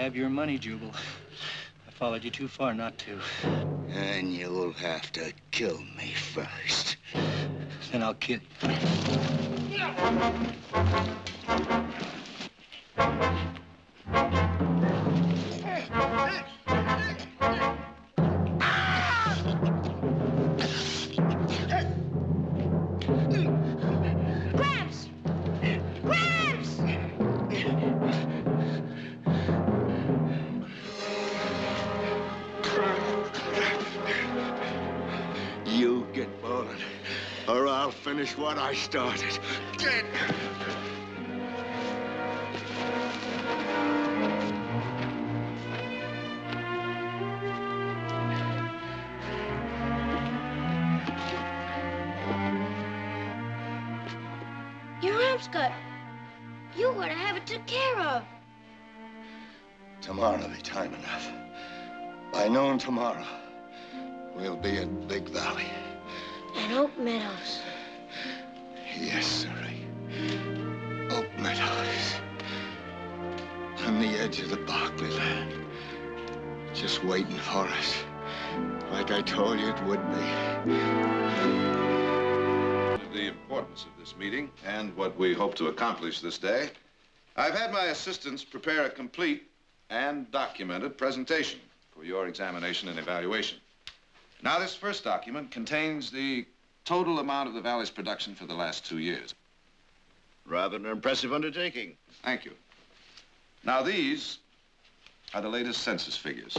have your money, Jubal. I followed you too far not to. And you'll have to kill me first. Then I'll kill you. You get bullet, or I'll finish what I started. Your arm's cut. You ought to have it took care of. Tomorrow'll be time enough. By noon tomorrow, we'll be at Big Valley. And Oak Meadows. Yes, sirree. Oak Meadows. On the edge of the Barkley land. Just waiting for us. Like I told you it would be. The importance of this meeting and what we hope to accomplish this day, I've had my assistants prepare a complete and documented presentation for your examination and evaluation. Now, this first document contains the total amount of the Valley's production for the last 2 years. Rather an impressive undertaking. Thank you. Now, these are the latest census figures,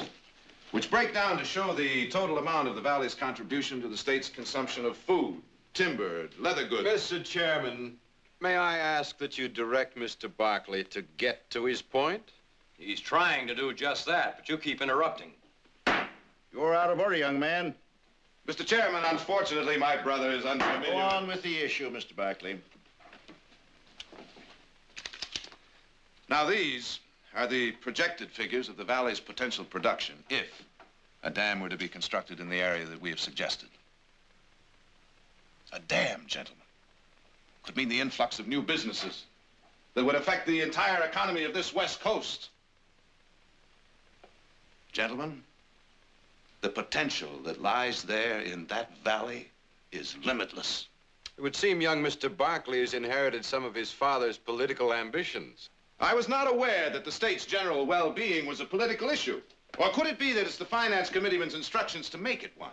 which break down to show the total amount of the Valley's contribution to the state's consumption of food, timber, leather goods. Mr. Chairman, may I ask that you direct Mr. Barkley to get to his point? He's trying to do just that, but you keep interrupting. You're out of order, young man. Mr. Chairman, unfortunately, my brother is unfamiliar. Go on with the issue, Mr. Barkley. Now, these are the projected figures of the Valley's potential production if a dam were to be constructed in the area that we have suggested. A dam, gentlemen, could mean the influx of new businesses that would affect the entire economy of this West Coast. Gentlemen, the potential that lies there in that valley is limitless. It would seem young Mr. Barkley has inherited some of his father's political ambitions. I was not aware that the state's general well-being was a political issue. Or could it be that it's the Finance Committeeman's instructions to make it one?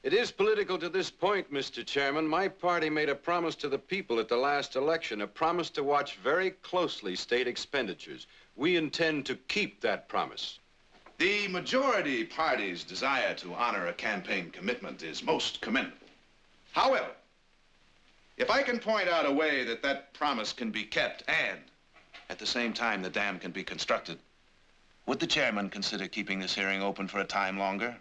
It is political to this point, Mr. Chairman. My party made a promise to the people at the last election, a promise to watch very closely state expenditures. We intend to keep that promise. The majority party's desire to honor a campaign commitment is most commendable. However, if I can point out a way that that promise can be kept and, at the same time, the dam can be constructed, would the chairman consider keeping this hearing open for a time longer?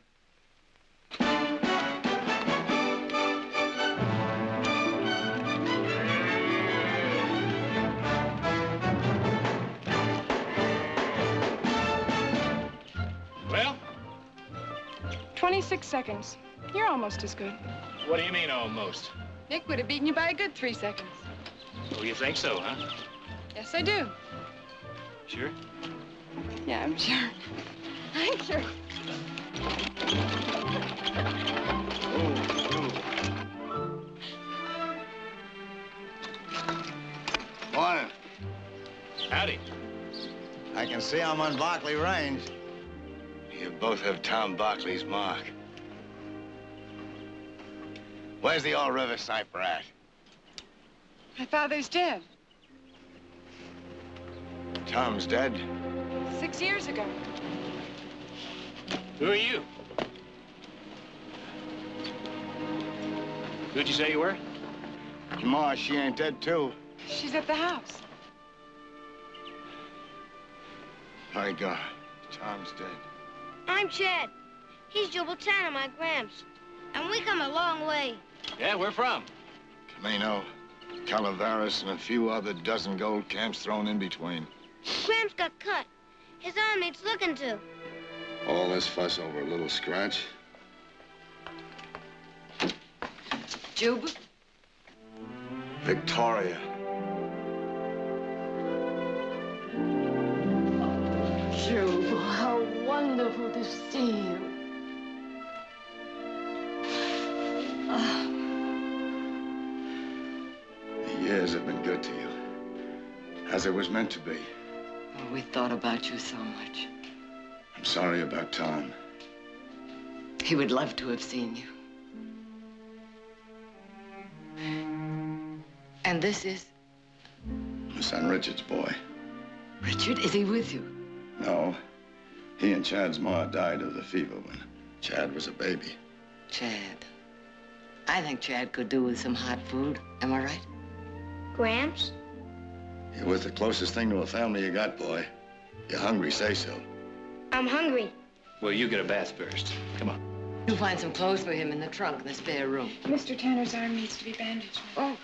Well? 26 seconds. You're almost as good. What do you mean, almost? Nick would have beaten you by a good 3 seconds. Oh, you think so, huh? Yes, I do. Sure? Yeah, I'm sure. I'm sure. Morning. Howdy. I can see I'm on Barkley Range. You both have Tom Barkley's mark. Where's the old river sniper at? My father's dead. Tom's dead. 6 years ago. Who are you? Who'd you say you were? Your ma, she ain't dead, too. She's at the house. My God, Tom's dead. I'm Chad. He's Jubal Tanner, my Gramps. And we come a long way. Yeah, where from? Camino, Calaveras, and a few other dozen gold camps thrown in between. Gramps got cut. His arm needs looking to. All this fuss over a little scratch? Juba? Victoria. Juba. wonderful to see you. The years have been good to you, as it was meant to be. Oh, we thought about you so much. I'm sorry about Tom. He would love to have seen you. And this is? My son Richard's boy. Richard, is he with you? No. He and Chad's ma died of the fever when Chad was a baby. Chad. I think Chad could do with some hot food. Am I right? Gramps? You're with the closest thing to a family you got, boy. You're hungry, say so. I'm hungry. Well, you get a bath first. Come on. You'll find some clothes for him in the trunk in the spare room. Mr. Tanner's arm needs to be bandaged. Oh,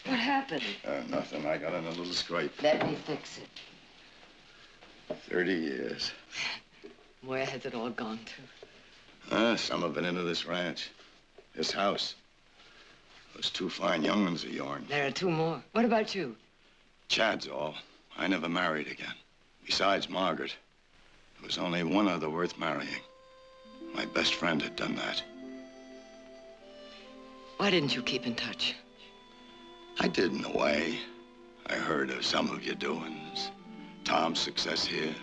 what happened? Nothing. I got in a little scrape. Let me fix it. 30 years. Where has it all gone to? Some have been into this ranch. This house. Those two fine young ones of yourn. There are two more. What about you? Chad's all. I never married again. Besides Margaret, there was only one other worth marrying. My best friend had done that. Why didn't you keep in touch? I did in a way. I heard of some of your doings. Tom's success here.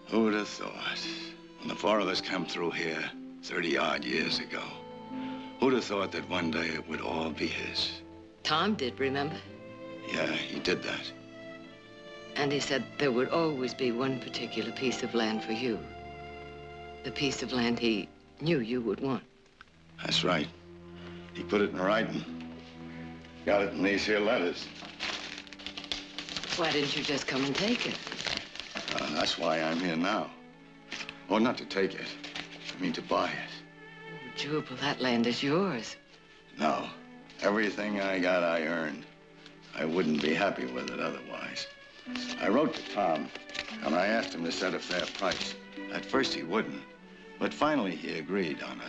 Who would have thought? When the four of us came through here 30-odd years ago, who'd have thought that one day it would all be his? Tom did, remember? Yeah, he did that. And he said there would always be one particular piece of land for you. The piece of land he knew you would want. That's right. He put it in writing. Got it in these here letters. Why didn't you just come and take it? That's why I'm here now. Oh, not to take it. I mean to buy it. Oh, Jubal, that land is yours. No. Everything I got, I earned. I wouldn't be happy with it otherwise. I wrote to Tom, and I asked him to set a fair price. At first, he wouldn't. But finally, he agreed on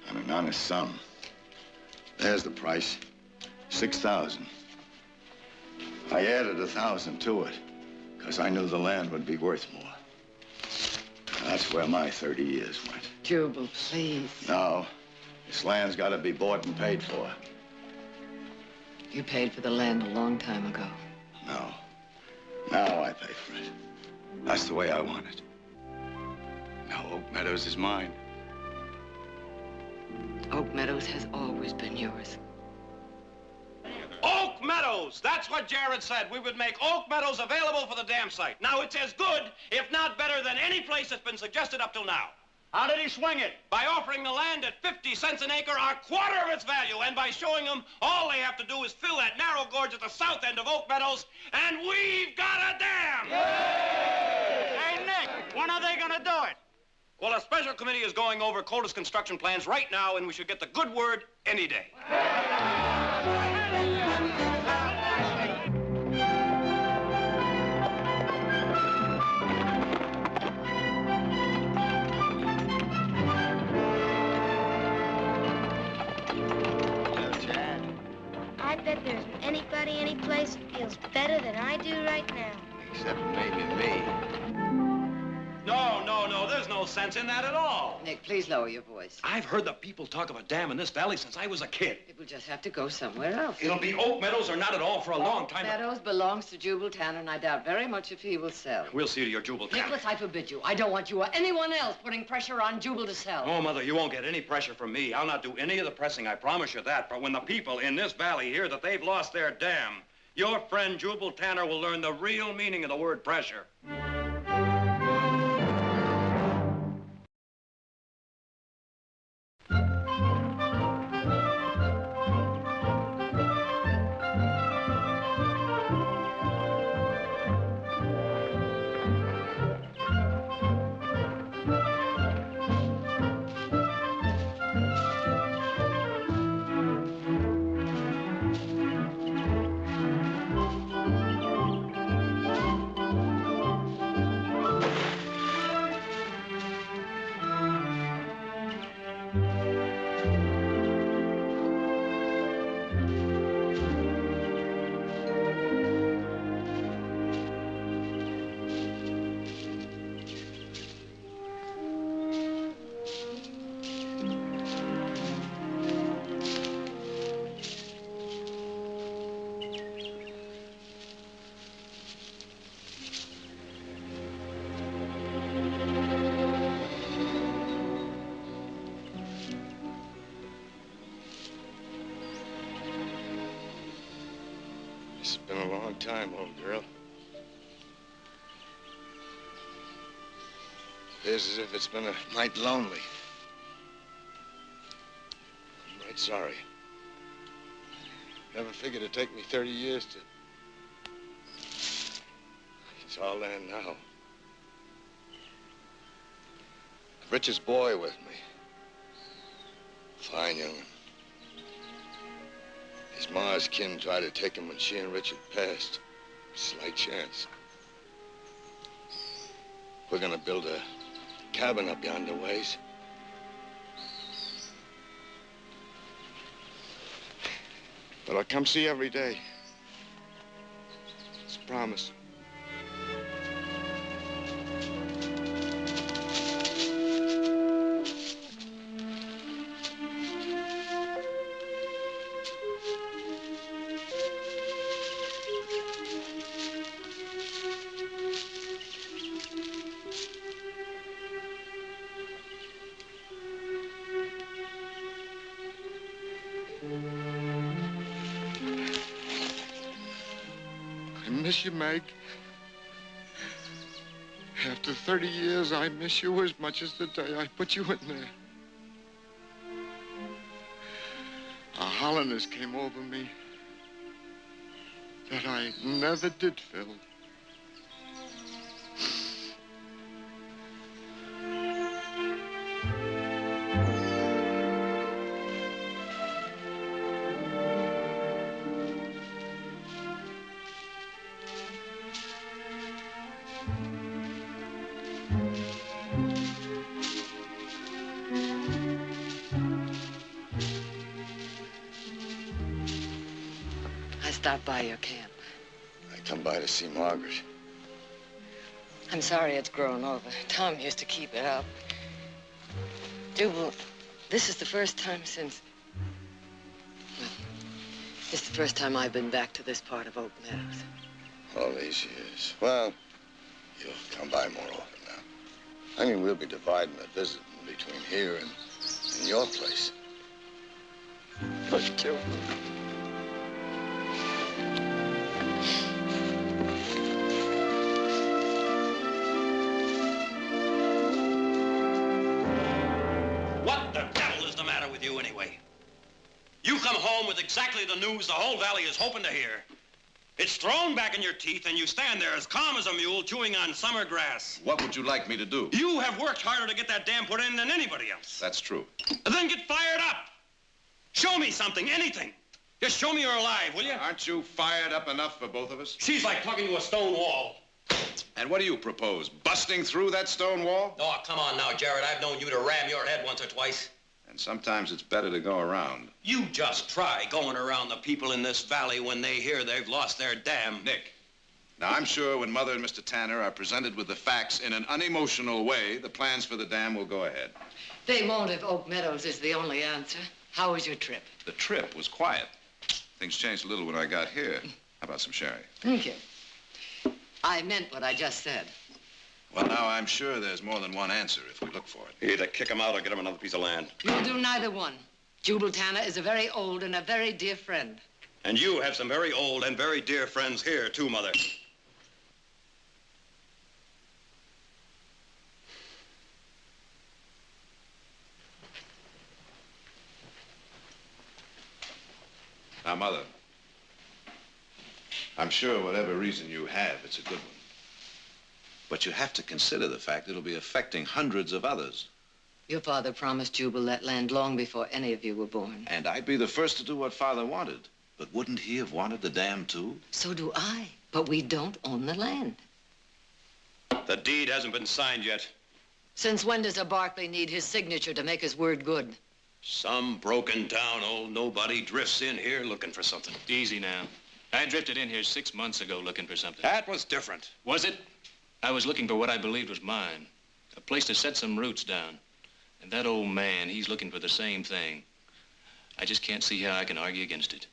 an honest sum. There's the price. 6,000. I added 1,000 to it, because I knew the land would be worth more. That's where my 30 years went. Jubal, please. No. This land's got to be bought and paid for. You paid for the land a long time ago. No. Now I pay for it. That's the way I want it. Now Oak Meadows is mine. Oak Meadows has always been yours. Oak Meadows! That's what Jared said. We would make Oak Meadows available for the dam site. Now, it's as good, if not better, than any place that's been suggested up till now. How did he swing it? By offering the land at 50 cents an acre, a quarter of its value, and by showing them all they have to do is fill that narrow gorge at the south end of Oak Meadows, and we've got a dam! Yay! Hey, Nick, when are they gonna do it? Well, a special committee is going over Coldest construction plans right now, and we should get the good word any day. I bet there isn't anybody, any place that feels better than I do right now. Except maybe me. No, there's no sense in that at all. Nick, please lower your voice. I've heard the people talk of a dam in this valley since I was a kid. It will just have to go somewhere else. It'll be Oak Meadows or not at all for a long time. Meadows belongs to Jubal Tanner, and I doubt very much if he will sell. We'll see to your Jubal Tanner. Nicholas, I forbid you. I don't want you or anyone else putting pressure on Jubal to sell. Oh, Mother, you won't get any pressure from me. I'll not do any of the pressing, I promise you that. But when the people in this valley hear that they've lost their dam, your friend Jubal Tanner will learn the real meaning of the word pressure. It's been a long time, old girl. Feels as if it's been a night lonely. I'm right sorry. Never figured it'd take me 30 years to... It's all there now. Richard's boy with me. Fine young'un. His ma's kin tried to take him when she and Richard passed. Slight chance. We're gonna build a cabin up yonder ways. But I'll come see you every day. It's a promise. I miss you, Meg. After 30 years, I miss you as much as the day I put you in there. A hollowness came over me that I never did feel. Stop by your camp. I come by to see Margaret. I'm sorry it's grown over. Tom used to keep it up. Jubal, this is the first time since... Well, this is the first time I've been back to this part of Oak Meadows. All these years. Well, you'll come by more often now. I mean, we'll be dividing a visit between here and your place. But Jubal... You come home with exactly the news the whole valley is hoping to hear. It's thrown back in your teeth, and you stand there as calm as a mule chewing on summer grass. What would you like me to do? You have worked harder to get that dam put in than anybody else. That's true. Then get fired up. Show me something, anything. Just show me you're alive, will you? Aren't you fired up enough for both of us? She's like talking to a stone wall. And what do you propose? Busting through that stone wall? Oh, come on now, Jared. I've known you to ram your head once or twice. And sometimes it's better to go around. You just try going around the people in this valley when they hear they've lost their dam. Nick, now I'm sure when Mother and Mr. Tanner are presented with the facts in an unemotional way, the plans for the dam will go ahead. They won't if Oak Meadows is the only answer. How was your trip? The trip was quiet. Things changed a little when I got here. How about some sherry? Thank you. I meant what I just said. Well, now, I'm sure there's more than one answer if we look for it. Either kick him out or get him another piece of land. You'll do neither one. Jubal Tanner is a very old and a very dear friend. And you have some very old and very dear friends here, too, Mother. Now, Mother, I'm sure whatever reason you have, it's a good one. But you have to consider the fact it'll be affecting hundreds of others. Your father promised Jubal that land long before any of you were born. And I'd be the first to do what Father wanted. But wouldn't he have wanted the dam, too? So do I. But we don't own the land. The deed hasn't been signed yet. Since when does a Barkley need his signature to make his word good? Some broken down old nobody drifts in here looking for something. Easy now. I drifted in here 6 months ago looking for something. That was different. Was it? I was looking for what I believed was mine. A place to set some roots down. And that old man, he's looking for the same thing. I just can't see how I can argue against it.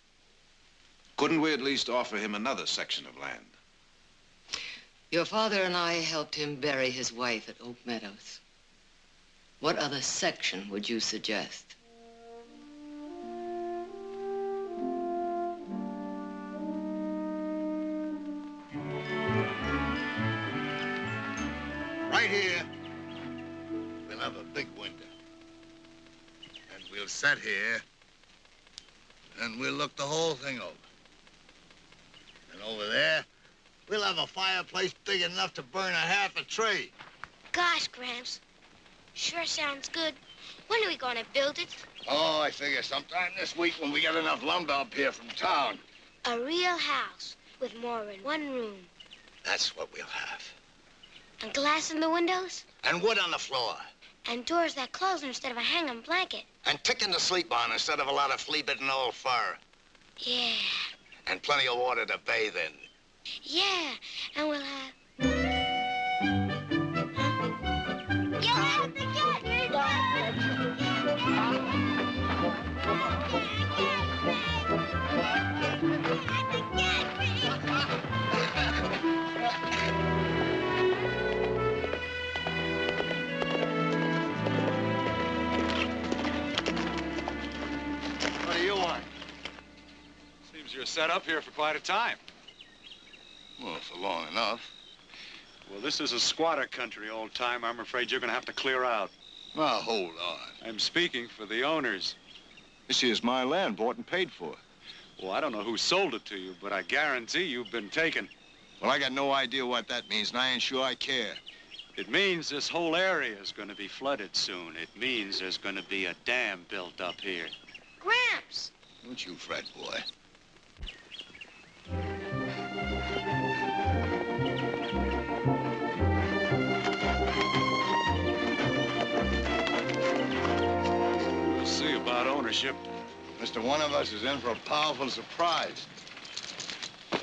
Couldn't we at least offer him another section of land? Your father and I helped him bury his wife at Oak Meadows. What other section would you suggest? have a big window. And we'll sit here, and we'll look the whole thing over. And over there, we'll have a fireplace big enough to burn a half a tree. Gosh, Gramps, sure sounds good. When are we going to build it? Oh, I figure sometime this week when we get enough lumber up here from town. A real house with more than one room. That's what we'll have. And glass in the windows? And wood on the floor. And doors that close instead of a hanging blanket. And ticking to sleep on instead of a lot of flea-bitten old fur. Yeah. And plenty of water to bathe in. Yeah, and we'll have... You'll have to get me What do you want? Seems you're set up here for quite a time. Well, for long enough. Well, this is a squatter country, old time. I'm afraid you're going to have to clear out. Now, hold on. I'm speaking for the owners. This here's my land, bought and paid for. Well, I don't know who sold it to you, but I guarantee you've been taken. Well, I got no idea what that means, and I ain't sure I care. It means this whole area is going to be flooded soon. It means there's going to be a dam built up here. Gramps! Don't you fret, boy. We'll see about ownership. Mr. One of us is in for a powerful surprise.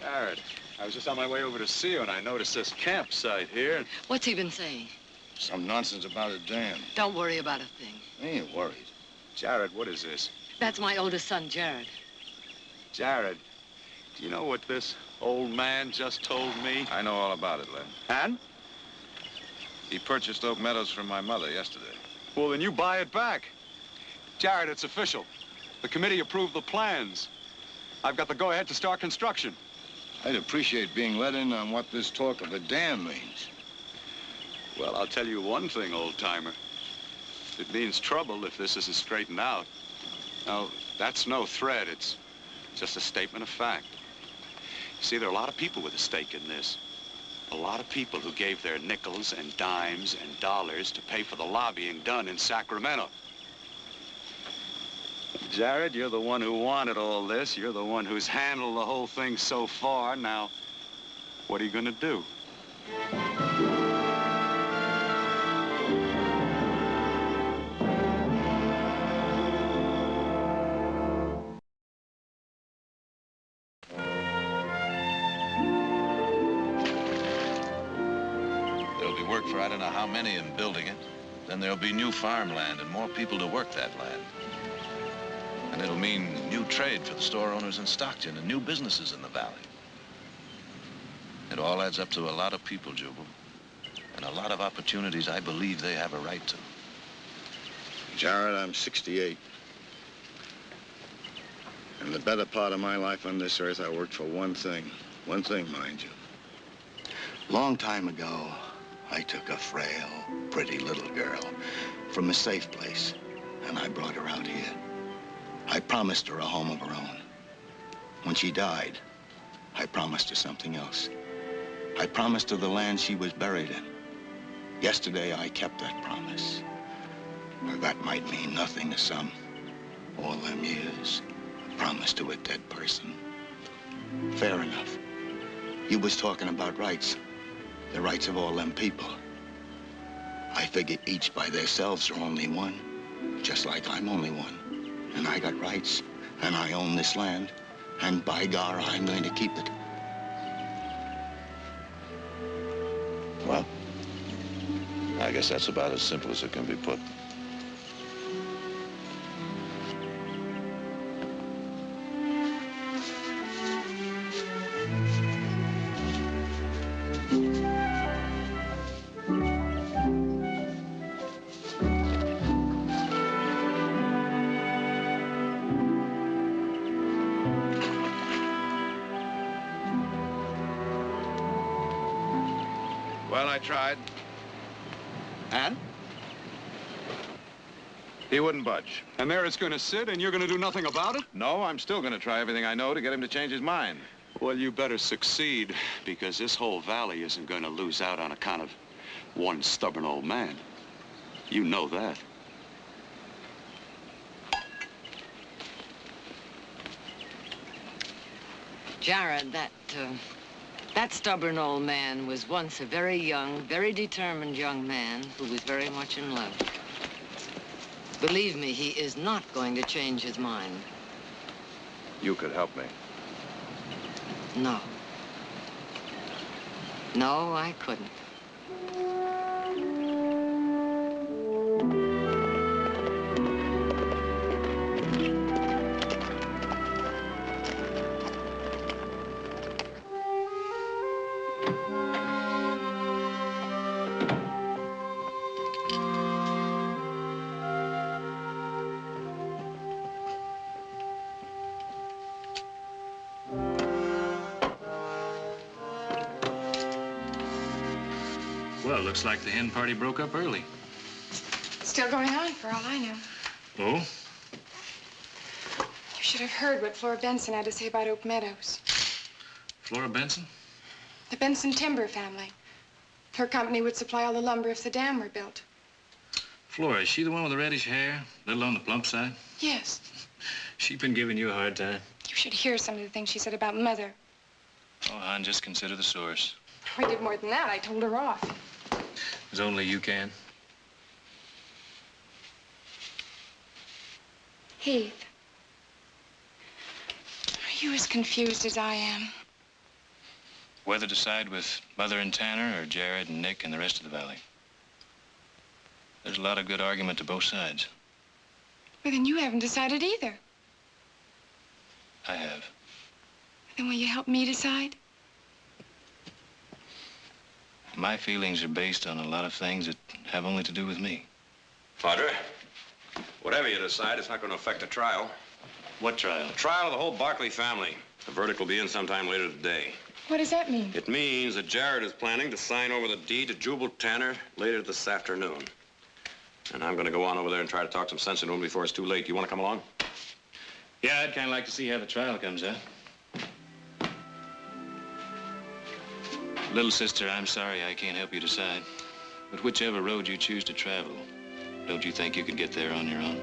Jared, I was just on my way over to see you, and I noticed this campsite here. What's he been saying? Some nonsense about a dam. Don't worry about a thing. I ain't worried. Jared, what is this? That's my oldest son, Jared. Jared, do you know what this old man just told me? I know all about it, Len. And? He purchased Oak Meadows from my mother yesterday. Well, then you buy it back. Jared, it's official. The committee approved the plans. I've got the go-ahead to start construction. I'd appreciate being let in on what this talk of a dam means. Well, I'll tell you one thing, old-timer. It means trouble if this isn't straightened out. Now, that's no threat. It's just a statement of fact. You see, there are a lot of people with a stake in this. A lot of people who gave their nickels and dimes and dollars to pay for the lobbying done in Sacramento. Jared, you're the one who wanted all this. You're the one who's handled the whole thing so far. Now, what are you gonna do? There'll be work for I don't know how many in building it. Then there'll be new farmland and more people to work that land. And it'll mean new trade for the store owners in Stockton and new businesses in the valley. It all adds up to a lot of people, Jubal, and a lot of opportunities I believe they have a right to. Jared, I'm 68. And the better part of my life on this earth, I worked for one thing, mind you. Long time ago, I took a frail, pretty little girl from a safe place, and I brought her out here. I promised her a home of her own. When she died, I promised her something else. I promised her the land she was buried in. Yesterday, I kept that promise. Well, that might mean nothing to some. All them years, a promise to a dead person. Fair enough. You was talking about rights. The rights of all them people. I figure each by themselves are only one, just like I'm only one. And I got rights, and I own this land, and by gar, I'm going to keep it. Well, I guess that's about as simple as it can be put. Well, I tried. And? He wouldn't budge. And there it's going to sit, and you're going to do nothing about it? No, I'm still going to try everything I know to get him to change his mind. Well, you better succeed, because this whole valley isn't going to lose out on account of one stubborn old man. You know that. Jared, that stubborn old man was once a very young, very determined young man who was very much in love. Believe me, he is not going to change his mind. You could help me. No. No, I couldn't. Well, looks like the hen party broke up early. Still going on, for all I know. Oh? You should have heard what Flora Benson had to say about Oak Meadows. Flora Benson? The Benson timber family. Her company would supply all the lumber if the dam were built. Flora, is she the one with the reddish hair? A little on the plump side? Yes. She's been giving you a hard time. You should hear some of the things she said about Mother. Oh, hon, just consider the source. I did more than that. I told her off. As only you can. Heath, are you as confused as I am? Whether to side with Mother and Tanner or Jared and Nick and the rest of the valley. There's a lot of good argument to both sides. Well, then you haven't decided either. I have. Then will you help me decide? My feelings are based on a lot of things that have only to do with me. Padre, whatever you decide, it's not going to affect the trial. What trial? The trial of the whole Barkley family. The verdict will be in sometime later today. What does that mean? It means that Jared is planning to sign over the deed to Jubal Tanner later this afternoon. And I'm going to go on over there and try to talk some sense into him before it's too late. You want to come along? Yeah, I'd kind of like to see how the trial comes out. Little sister, I'm sorry I can't help you decide. But whichever road you choose to travel, don't you think you could get there on your own?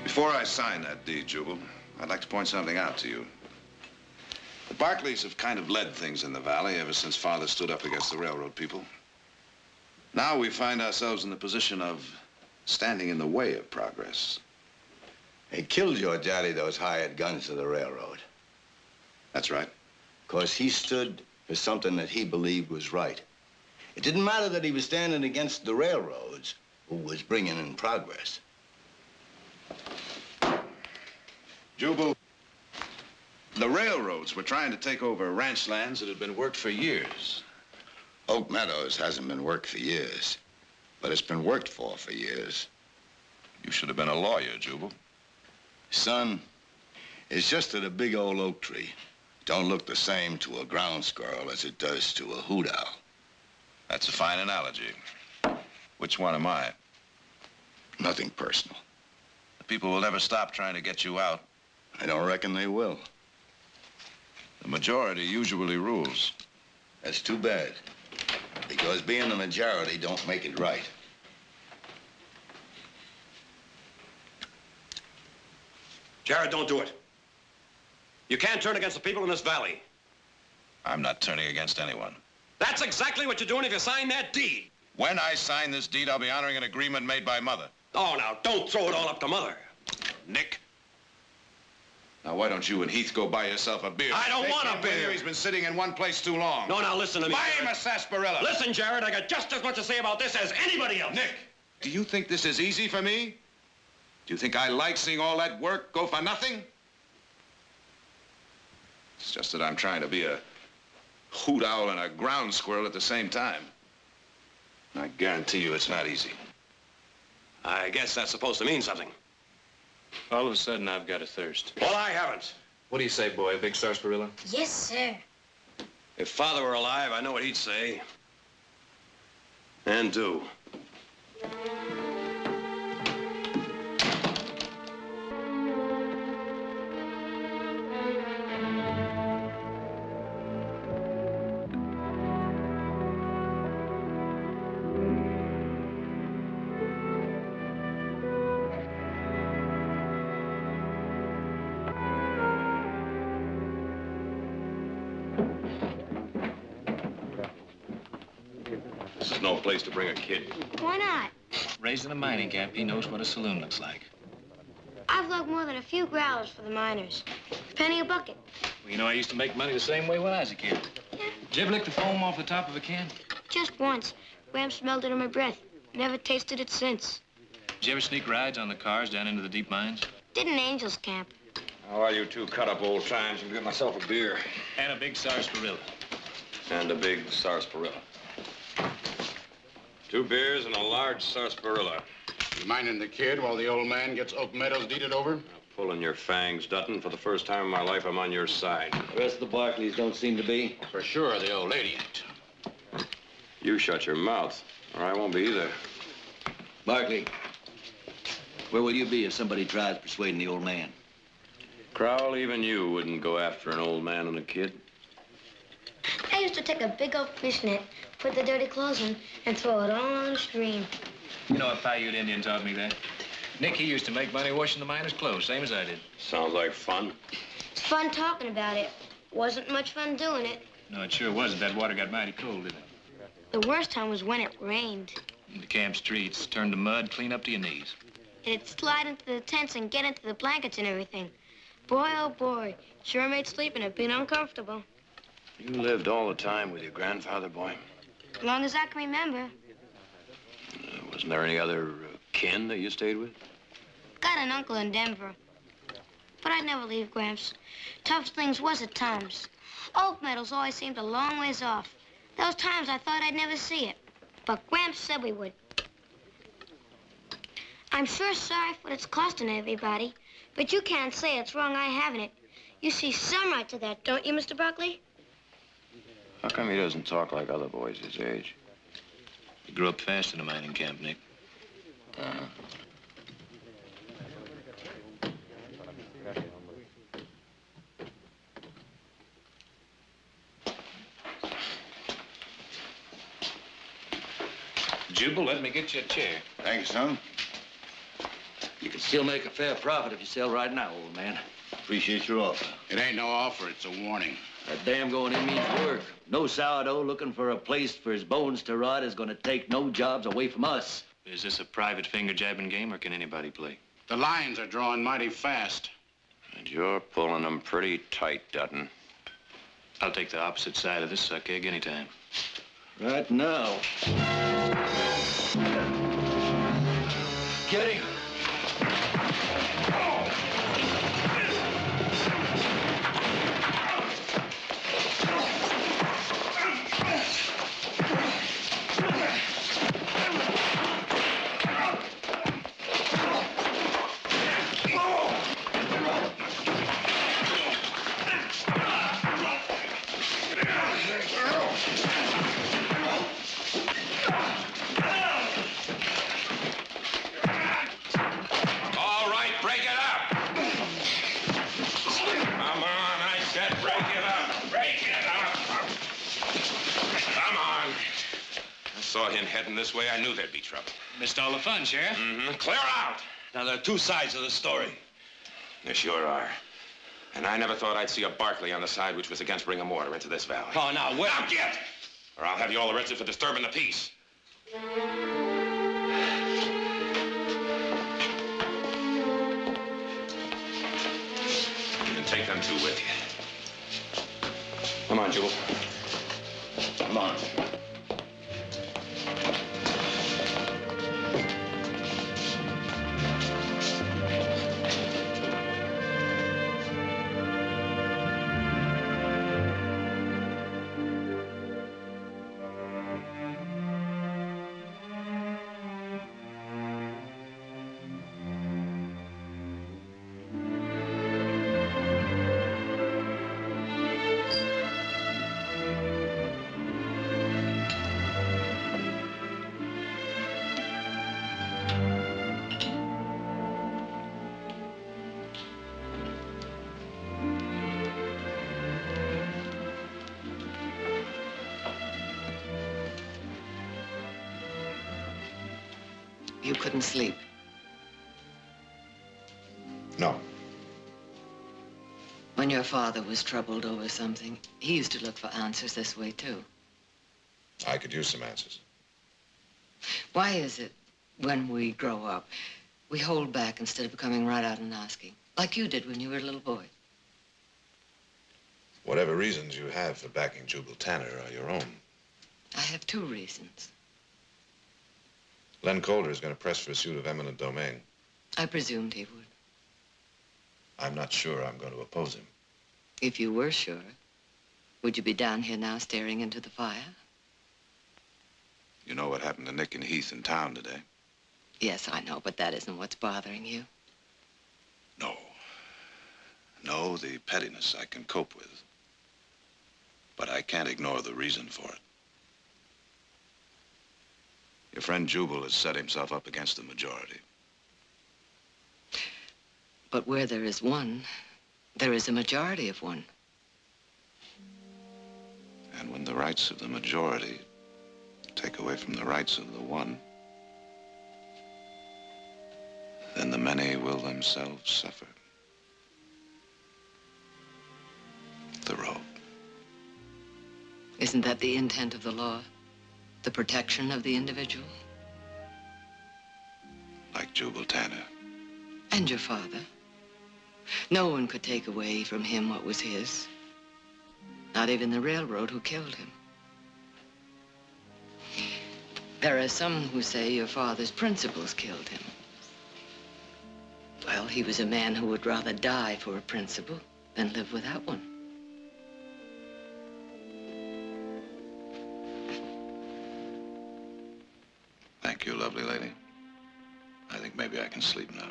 Before I sign that deed, Jubal, I'd like to point something out to you. The Barkleys have kind of led things in the valley ever since Father stood up against the railroad people. Now we find ourselves in the position of standing in the way of progress. They killed your daddy, those hired guns of the railroad. That's right. Because he stood for something that he believed was right. It didn't matter that he was standing against the railroads, who was bringing in progress. Jubal, the railroads were trying to take over ranch lands that had been worked for years. Oak Meadows hasn't been worked for years, but it's been worked for years. You should have been a lawyer, Jubal. Son, it's just that a big old oak tree don't look the same to a ground squirrel as it does to a hoot owl. That's a fine analogy. Which one am I? Nothing personal. The people will never stop trying to get you out. I don't reckon they will. The majority usually rules. That's too bad. Because being the majority don't make it right. Jared, don't do it. You can't turn against the people in this valley. I'm not turning against anyone. That's exactly what you're doing if you sign that deed. When I sign this deed, I'll be honoring an agreement made by Mother. Oh, now, don't throw it all up to Mother. Nick. Now, why don't you and Heath go buy yourself a beer? I don't want a beer. He's been sitting in one place too long. No, now, listen to me. Buy Jared. him a sarsaparilla. Listen, Jared, I got just as much to say about this as anybody else. Nick, do you think this is easy for me? Do you think I like seeing all that work go for nothing? It's just that I'm trying to be a hoot owl and a ground squirrel at the same time. I guarantee you it's not easy. I guess that's supposed to mean something. All of a sudden, I've got a thirst. Well, I haven't. What do you say, boy? A big sarsaparilla? Yes, sir. If Father were alive, I know what he'd say. And do. This is no place to bring a kid. Why not? Raised in a mining camp, he knows what a saloon looks like. I've lugged more than a few growlers for the miners. Penny a bucket. Well, you know, I used to make money the same way when I was a kid. Yeah. Did you ever lick the foam off the top of a can? Just once. Graham smelled it in my breath. Never tasted it since. Did you ever sneak rides on the cars down into the deep mines? Did in Angel's Camp. Now, while you two cut up old times, you get myself a beer. And a big sarsaparilla. And a big sarsaparilla. 2 beers and a large sarsaparilla. You minding the kid while the old man gets Oak Meadows deeded over? Now, pulling your fangs, Dutton. For the first time in my life, I'm on your side. The rest of the Barkleys don't seem to be. For sure, the old lady ain't. You shut your mouth, or I won't be either. Barkley, where will you be if somebody tries persuading the old man? Crowell, even you wouldn't go after an old man and a kid. I used to take a big old fish net, put the dirty clothes in, and throw it all on the stream. You know, a Paiute Indian taught me that. Nick, he used to make money washing the miners' clothes, same as I did. Sounds like fun. It's fun talking about it. Wasn't much fun doing it. No, it sure wasn't. That water got mighty cold, didn't it? The worst time was when it rained. The camp streets turned to mud clean up to your knees. It'd slide into the tents and get into the blankets and everything. Boy, oh boy, sure made sleeping a bit uncomfortable. You lived all the time with your grandfather, boy? As long as I can remember. Wasn't there any other kin that you stayed with? Got an uncle in Denver. But I'd never leave Gramps. Tough things was at times. Oak Meadows always seemed a long ways off. Those times I thought I'd never see it. But Gramps said we would. I'm sure sorry for what it's costing everybody. But you can't say it's wrong I having it. You see some right to that, don't you, Mr. Barkley? How come he doesn't talk like other boys his age? He grew up fast in a mining camp, Nick. Jubal, let me get you a chair. Thanks, son. You can still make a fair profit if you sell right now, old man. Appreciate your offer. It ain't no offer, it's a warning. That damn going in means work. No sourdough looking for a place for his bones to rot is going to take no jobs away from us. Is this a private finger-jabbing game, or can anybody play? The lines are drawing mighty fast. And you're pulling them pretty tight, Dutton. I'll take the opposite side of this suck egg anytime. Right now. Get him. Saw him heading this way, I knew there'd be trouble. Missed all the fun, Sheriff. Mm-hmm. Clear out! Now, there are 2 sides of the story. There sure are. And I never thought I'd see a Barkley on the side which was against bringing water into this valley. Oh, now, wait. Now, get! Or I'll have you all arrested for disturbing the peace. You can take them 2 with you. Come on, Jubal. Come on. You couldn't sleep. No. When your father was troubled over something, he used to look for answers this way, too. I could use some answers. Why is it, when we grow up, we hold back instead of coming right out and asking, like you did when you were a little boy? Whatever reasons you have for backing Jubal Tanner are your own. I have 2 reasons. Len Calder is going to press for a suit of eminent domain. I presumed he would. I'm not sure I'm going to oppose him. If you were sure, would you be down here now staring into the fire? You know what happened to Nick and Heath in town today? Yes, I know, but that isn't what's bothering you. No. No, the pettiness I can cope with. But I can't ignore the reason for it. Your friend Jubal has set himself up against the majority. But where there is one, there is a majority of one. And when the rights of the majority take away from the rights of the one, then the many will themselves suffer. The road. Isn't that the intent of the law? The protection of the individual? Like Jubal Tanner. And your father. No one could take away from him what was his. Not even the railroad who killed him. There are some who say your father's principles killed him. Well, he was a man who would rather die for a principle than live without one. Thank you, lovely lady. I think maybe I can sleep now.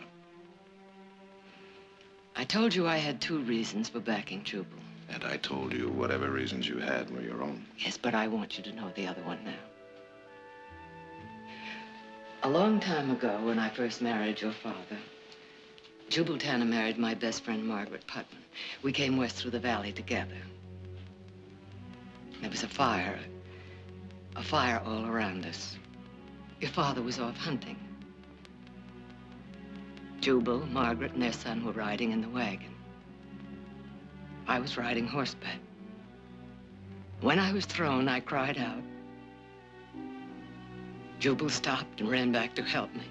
I told you I had 2 reasons for backing Jubal. And I told you whatever reasons you had were your own. Yes, but I want you to know the other one now. A long time ago, when I first married your father, Jubal Tanner married my best friend, Margaret Putman. We came west through the valley together. There was a fire all around us. Your father was off hunting. Jubal, Margaret, and their son were riding in the wagon. I was riding horseback. When I was thrown, I cried out. Jubal stopped and ran back to help me.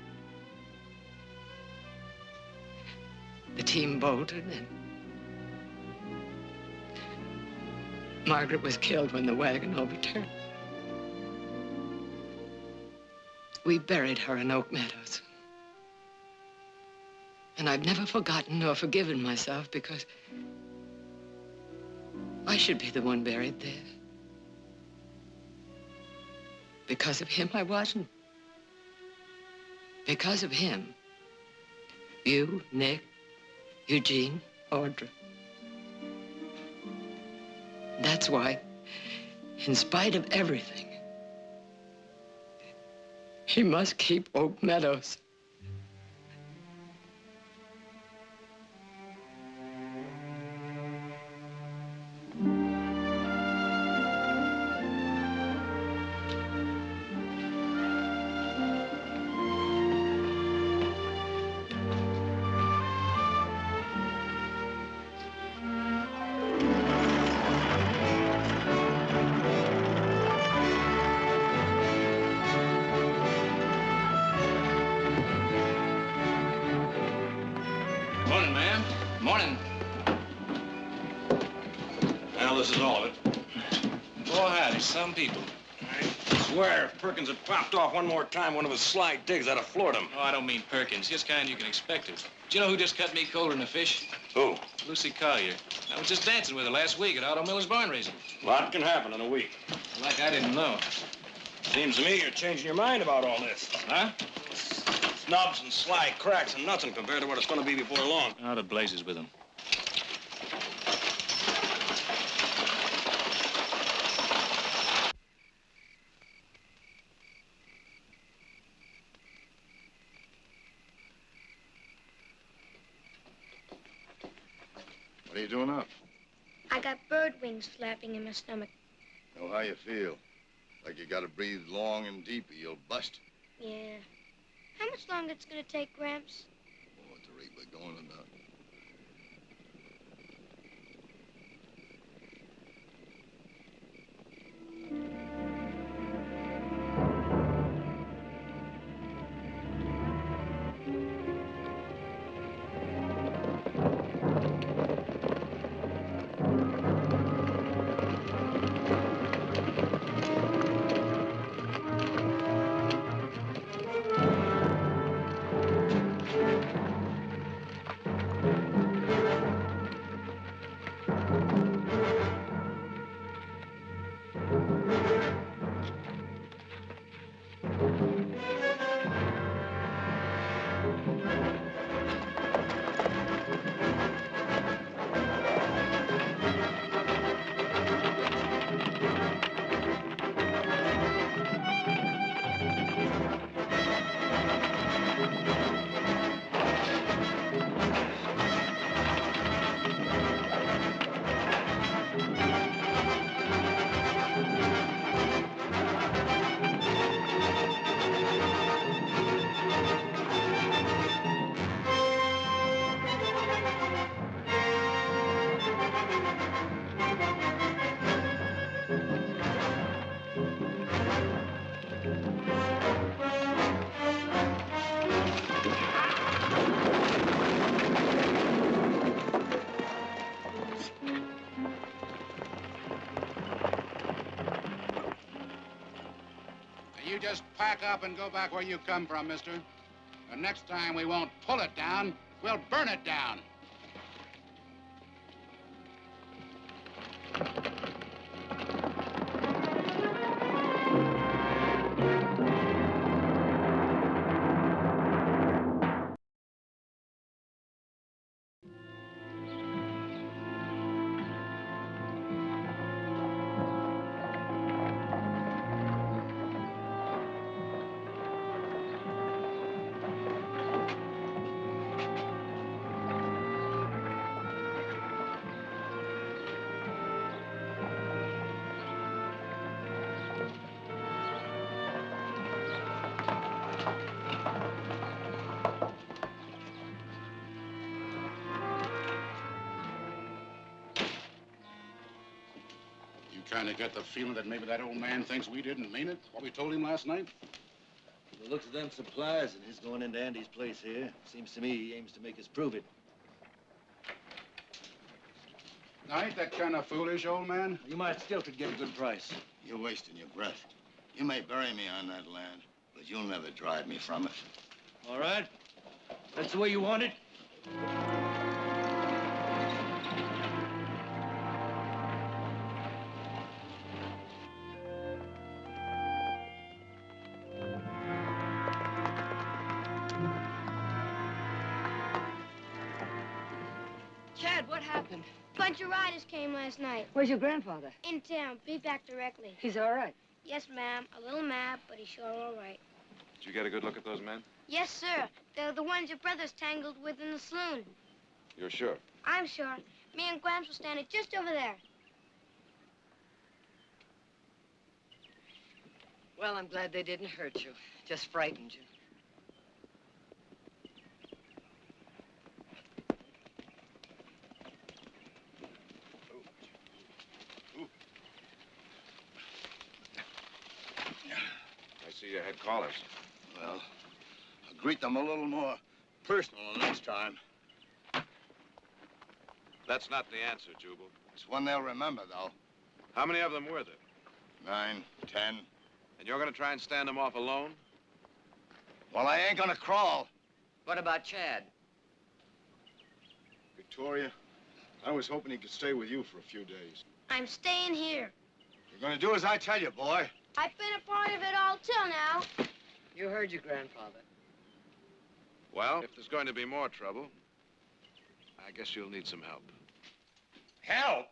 The team bolted, and Margaret was killed when the wagon overturned. We buried her in Oak Meadows. And I've never forgotten nor forgiven myself because I should be the one buried there. Because of him, I wasn't. Because of him, you, Nick, Eugene, Audra. That's why, in spite of everything, he must keep Oak Meadows. Morning, ma'am. Morning. Well, this is all of it. Boy, howdy, some people. I swear, if Perkins had popped off one more time, one of his sly digs, I'd have floored him. Oh, I don't mean Perkins. Just kind you can expect it. Do you know who just cut me colder than a fish? Who? Lucy Collier. I was just dancing with her last week at Otto Miller's barn raising. A lot can happen in a week. Like I didn't know. Seems to me you're changing your mind about all this. Huh? Snubs and sly cracks and nothing compared to what it's going to be before long. Out of blazes with them. What are you doing up? I got bird wings flapping in my stomach. Know how you feel. Like you gotta breathe long and deep or you'll bust. Yeah. How much longer it's gonna take, Gramps? Oh, at the rate we're going about. You just pack up and go back where you come from, mister. And next time we won't pull it down, we'll burn it down. Kind of get the feeling that maybe that old man thinks we didn't mean it, what we told him last night? From the looks of them supplies and his going into Andy's place here, seems to me he aims to make us prove it. Now, ain't that kind of foolish, old man? You might still could get a good price. You're wasting your breath. You may bury me on that land, but you'll never drive me from it. All right. That's the way you want it? Chad, what happened? Bunch of riders came last night. Where's your grandfather? In town. Be back directly. He's all right. Yes, ma'am. A little mad, but he's sure all right. Did you get a good look at those men? Yes, sir. They're the ones your brother's tangled with in the saloon. You're sure? I'm sure. Me and Gramps were standing just over there. Well, I'm glad they didn't hurt you. Just frightened you. I see you had callers. Well, I'll greet them a little more personal next time. That's not the answer, Jubal. It's one they'll remember, though. How many of them were there? 9, 10. And you're going to try and stand them off alone? Well, I ain't gonna crawl. What about Chad? Victoria, I was hoping he could stay with you for a few days. I'm staying here. You're gonna do as I tell you, boy. I've been a part of it all till now. You heard your grandfather. Well, if there's going to be more trouble, I guess you'll need some help. Help?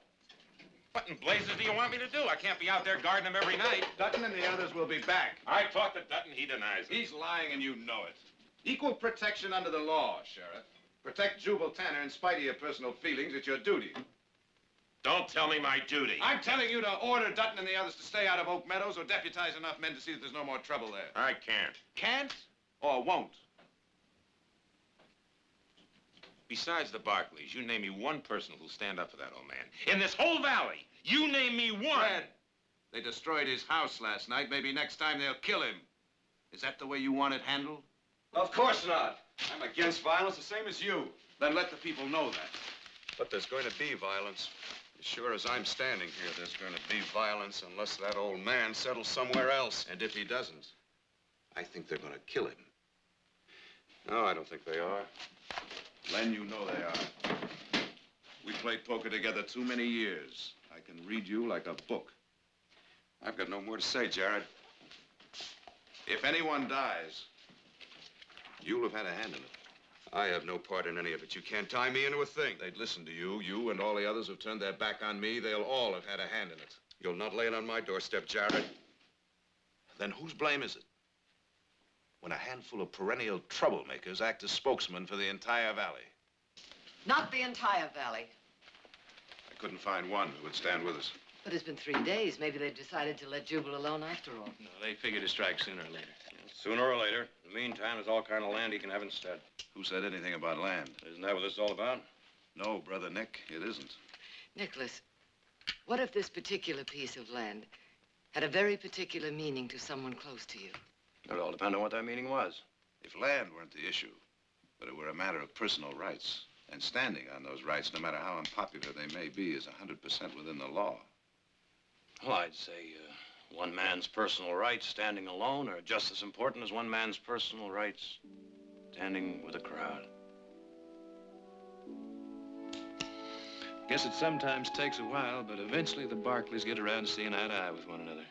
What in blazes do you want me to do? I can't be out there guarding them every night. Dutton and the others will be back. I talked to Dutton. He denies it. He's lying and you know it. Equal protection under the law, Sheriff. Protect Jubal Tanner in spite of your personal feelings. It's your duty. Don't tell me my duty. I'm telling you to order Dutton and the others to stay out of Oak Meadows or deputize enough men to see that there's no more trouble there. I can't. Can't? or won't. Besides the Barkleys, you name me one person who'll stand up for that old man. In this whole valley, you name me one. Fred, they destroyed his house last night. Maybe next time they'll kill him. Is that the way you want it handled? Of course not. I'm against violence the same as you. Then let the people know that. But there's going to be violence. As sure as I'm standing here, there's going to be violence unless that old man settles somewhere else. And if he doesn't, I think they're going to kill him. No, I don't think they are. Len, you know they are. We played poker together too many years. I can read you like a book. I've got no more to say, Jared. If anyone dies, You'll have had a hand in it. I have no part in any of it. You can't tie me into a thing. they'd listen to you. You and all the others who've turned their back on me, they'll all have had a hand in it. You'll not lay it on my doorstep, Jared. Then whose blame is it? When a handful of perennial troublemakers act as spokesmen for the entire valley. Not the entire valley. I couldn't find one who would stand with us. But it's been 3 days. Maybe they've decided to let Jubal alone after all. No, they figure to strike sooner or later. Sooner or later. In the meantime, there's all kind of land he can have instead. Who said anything about land? Isn't that what this is all about? No, Brother Nick, it isn't. Nicholas, what if this particular piece of land had a very particular meaning to someone close to you? It all depends on what that meaning was. If land weren't the issue, but it were a matter of personal rights, and standing on those rights, no matter how unpopular they may be, is 100% within the law. Well, I'd say one man's personal rights standing alone are just as important as one man's personal rights standing with a crowd. Guess it sometimes takes a while, but eventually the Barkleys get around to seeing eye to eye with one another.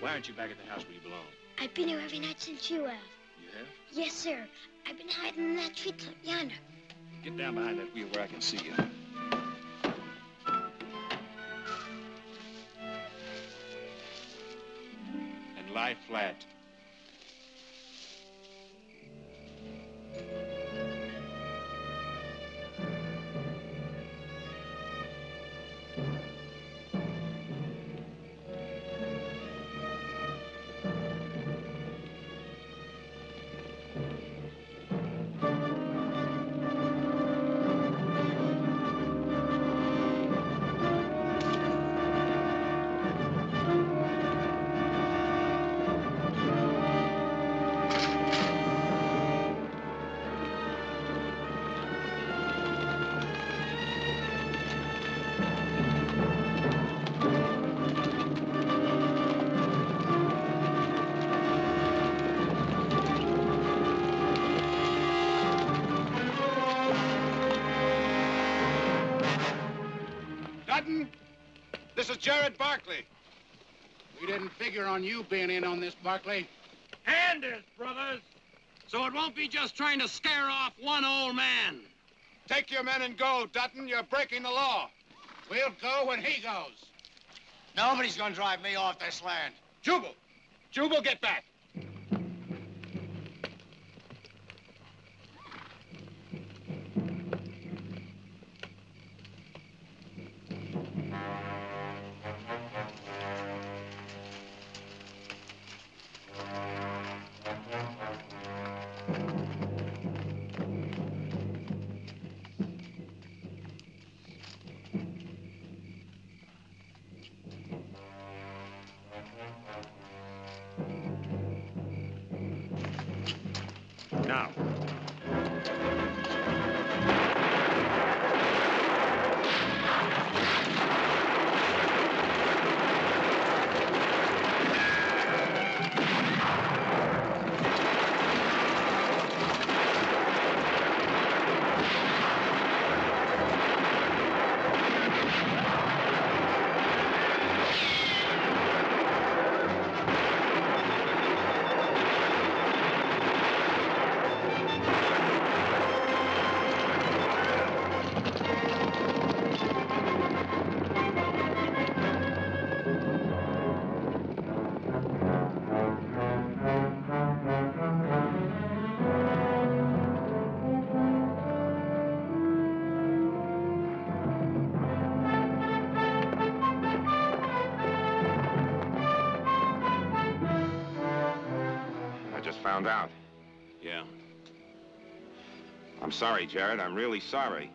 Why aren't you back at the house where you belong? I've been here every night since you have. You have? Yes, sir. I've been hiding in that tree clump yonder. Get down behind that wheel where I can see you. And lie flat. This is Jared Barkley. We didn't figure on you being in on this, Barkley. Hand it, brothers, so it won't be just trying to scare off one old man. Take your men and go, Dutton. You're breaking the law. We'll go when he goes. Nobody's gonna drive me off this land. Jubal! Jubal, get back! Now. found out. Yeah. I'm sorry, Jared. I'm really sorry.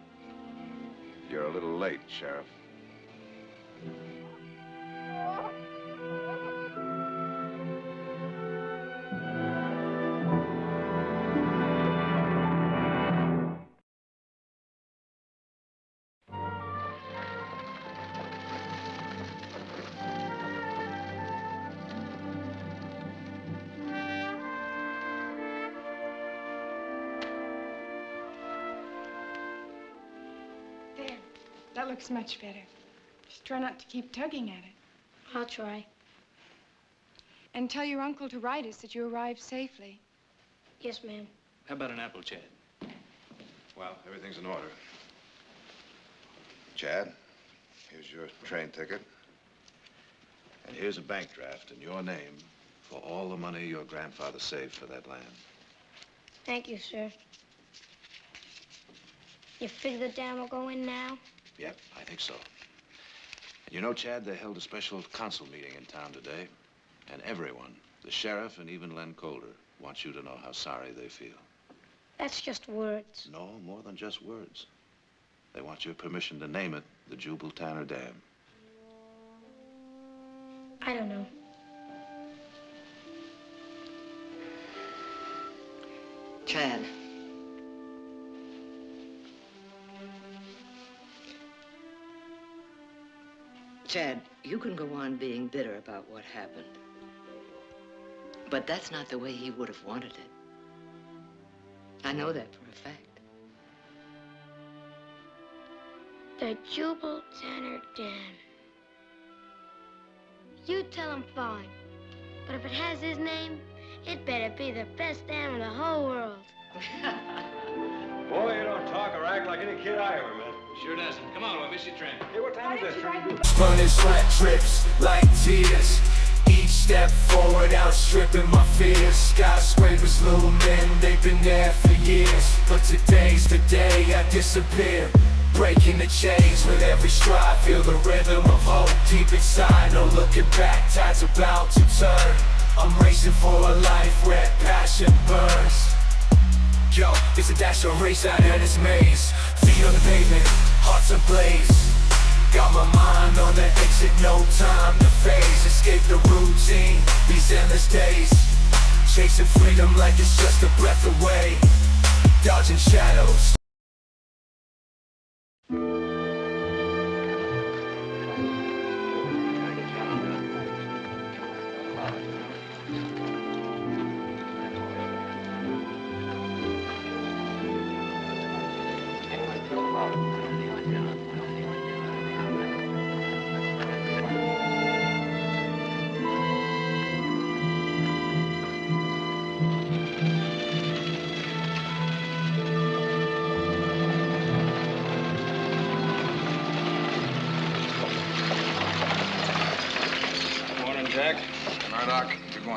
You're a little late, Sheriff. There. That looks much better. Just try not to keep tugging at it. I'll try. And tell your uncle to write us that you arrived safely. Yes, ma'am. How about an apple, Chad? Well, everything's in order. Chad, here's your train ticket. And here's a bank draft in your name for all the money your grandfather saved for that land. Thank you, sir. You figure the dam will go in now? Yep, I think so. And you know, Chad, they held a special council meeting in town today. And everyone, the sheriff and even Len Calder, wants you to know how sorry they feel. That's just words. No, more than just words. They want your permission to name it the Jubal Tanner Dam. I don't know. Chad. Chad, you can go on being bitter about what happened. But that's not the way he would have wanted it. I know that for a fact. The Jubal Tanner Dam. You tell him fine. But if it has his name, it better be the best dam in the whole world. Boy, you don't talk or act like any kid I ever met. Sure doesn't. Come on, we'll miss your train. Hey, what time is this? Running sweat drips like tears. Each step forward outstripping my fears. Skyscrapers looming, they've been there for years. But today's the day I disappear. Breaking the chains with every stride. Feel the rhythm of hope deep inside. No looking back, tide's about to turn. I'm racing for a life where passion burns. Yo, it's a dash or race out of this maze. Feet on the pavement, hearts ablaze. Got my mind on the exit, no time to phase. Escape the routine, these endless days. Chasing freedom like it's just a breath away. Dodging shadows.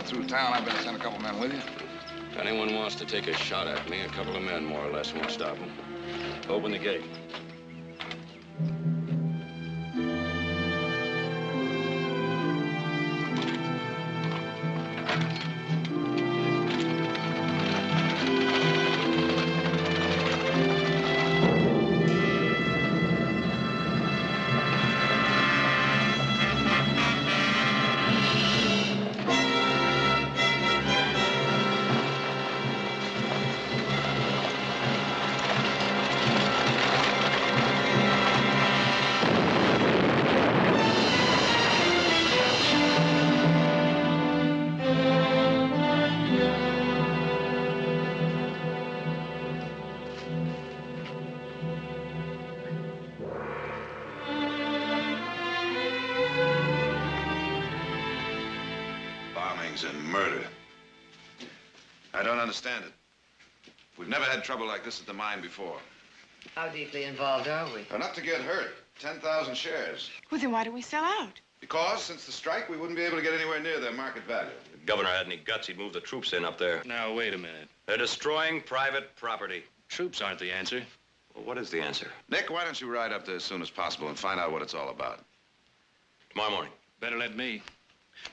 Through town, I better send a couple men with you. If anyone wants to take a shot at me, a couple of men, more or less, won't stop them. Open the gate. And murder. I don't understand it. We've never had trouble like this at the mine before. How deeply involved are we? Enough to get hurt. 10,000 shares. Well, then why do we sell out? Because since the strike, we wouldn't be able to get anywhere near their market value. If the governor had any guts, he'd move the troops in up there. Now, wait a minute. They're destroying private property. Troops aren't the answer. Well, what is the answer? Nick, why don't you ride up there as soon as possible and find out what it's all about? Tomorrow morning. Better let me.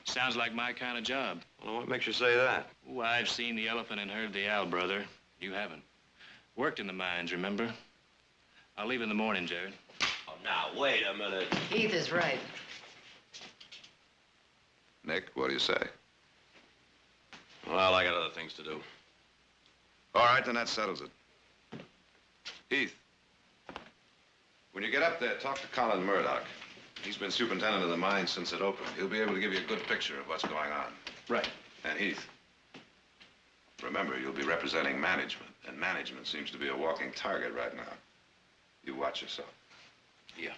Sounds like my kind of job. Well, what makes you say that? Oh, I've seen the elephant and heard the owl, brother. You haven't. Worked in the mines, remember? I'll leave in the morning, Jared. Oh, now, wait a minute. Heath is right. Nick, what do you say? Well, I got other things to do. All right, then that settles it. Heath, when you get up there, talk to Colin Murdoch. He's been superintendent of the mine since it opened. He'll be able to give you a good picture of what's going on. Right. And Heath, remember, you'll be representing management, and management seems to be a walking target right now. You watch yourself. Yeah.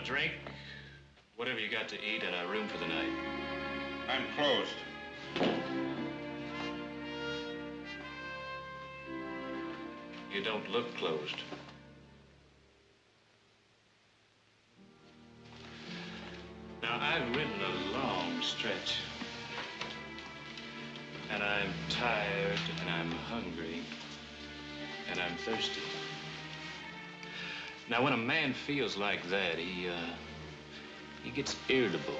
Drink, whatever you got to eat, and a room for the night. I'm closed. You don't look closed. Now, I've ridden a long stretch. And I'm tired, and I'm hungry, and I'm thirsty. Now, when a man feels like that, he gets irritable.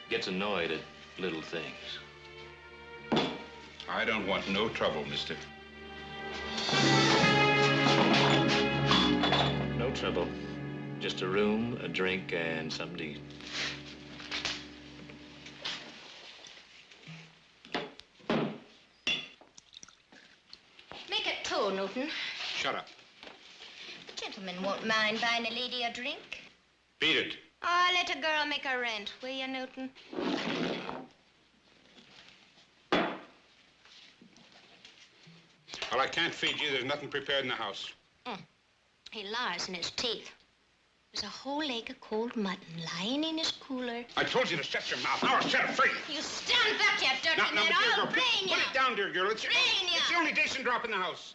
Gets annoyed at little things. I don't want no trouble, mister. No trouble. Just a room, a drink, and something to eat. Make it two, Newton. Shut up. Gentlemen won't mind buying a lady a drink. Beat it. Oh, let a girl make her rent, will you, Newton? Well, I can't feed you. There's nothing prepared in the house. He lies in his teeth. There's a whole leg of cold mutton lying in his cooler. I told you to shut your mouth. Now, set it free. You stand back, you dirty Now, man. dear I'll girl, brain you. put it down, dear girl. It's Brain the only decent drop in the house.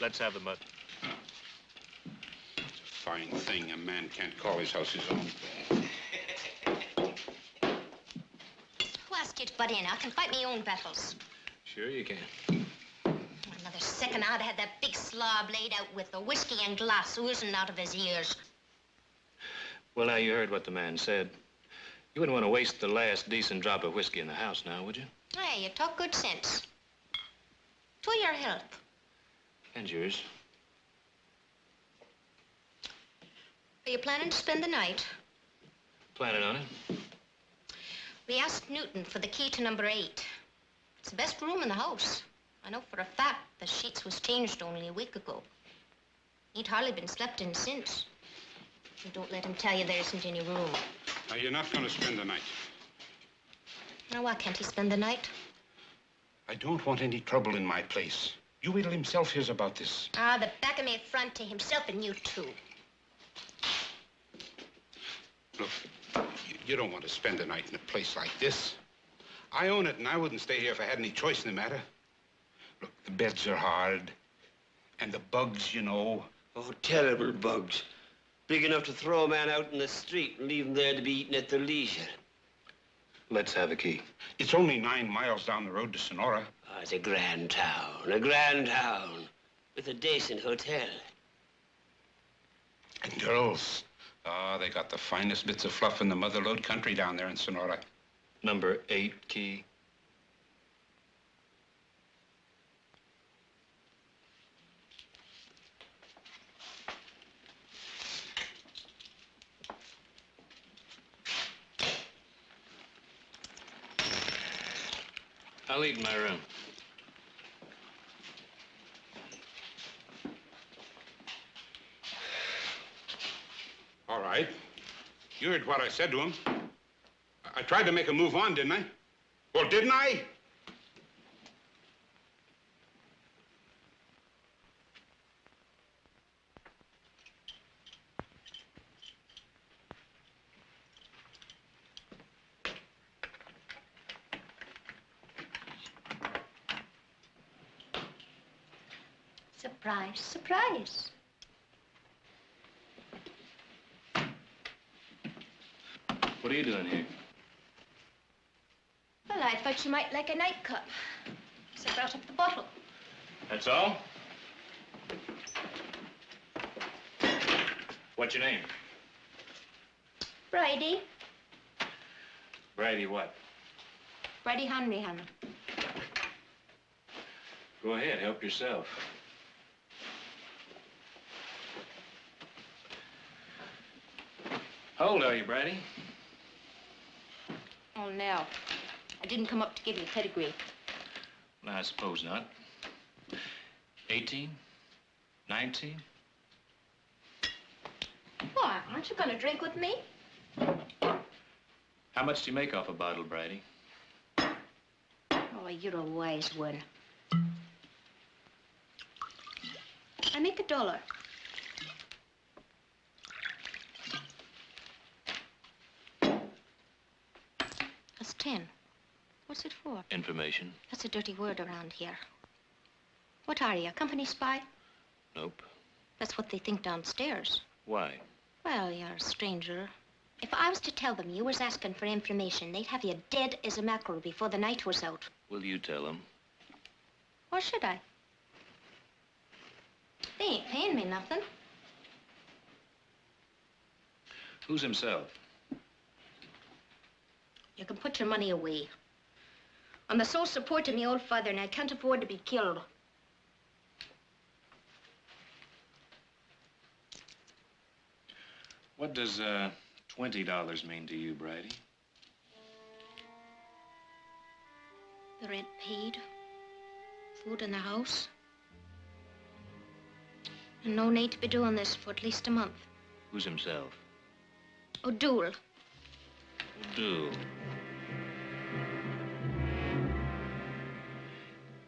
Let's have the mutton. It's a fine thing. A man can't call his house his own. Who asked you to butt in? I can fight my own battles. Sure you can. Another second, I'd have that big slob laid out with the whiskey and glass oozing out of his ears. Well, now, you heard what the man said. You wouldn't want to waste the last decent drop of whiskey in the house now, would you? Hey, you talk good sense. To your health. And yours. Are you planning to spend the night? Planning on it. We asked Newton for the key to number 8. It's the best room in the house. I know for a fact the sheets was changed only a week ago. Ain't hardly been slept in since. And don't let him tell you there isn't any room. Now, you're not going to spend the night. Now, why can't he spend the night? I don't want any trouble in my place. You wait till himself hears about this. Ah, the back of me front to himself and you too. Look, you don't want to spend the night in a place like this. I own it, and I wouldn't stay here if I had any choice in the matter. Look, the beds are hard, and the bugs, you know. Oh, terrible bugs. Big enough to throw a man out in the street and leave him there to be eaten at their leisure. Let's have a key. It's only 9 miles down the road to Sonora. Oh, it's a grand town, with a decent hotel. And girls, Oh, they got the finest bits of fluff in the motherlode country down there in Sonora. Number 8 key. I'll eat in my room. All right. You heard what I said to him. I tried to make him move on, didn't I? Well, didn't I? Surprise, surprise. What are you doing here? Well, I thought you might like a nightcap. So I brought up the bottle. That's all? What's your name? Bridie. Bridie what? Bridie Hanrahan. Go ahead, help yourself. How old are you, Bridie? Oh, no. I didn't come up to give you pedigree. Well, I suppose not. 18? 19? Why, aren't you going to drink with me? How much do you make off a bottle, Bridie? Oh, you're a wise one. I make $1. That's 10. What's it for? Information. That's a dirty word around here. What are you, a company spy? Nope. That's what they think downstairs. Why? Well, you're a stranger. If I was to tell them you was asking for information, they'd have you dead as a mackerel before the night was out. Will you tell them? Or should I? They ain't paying me nothing. Who's himself? You can put your money away. I'm the sole support of my old father, and I can't afford to be killed. What does, $20 mean to you, Bridie? The rent paid, food in the house, and no need to be doing this for at least a month. Who's himself? O'Doul. O'Doul.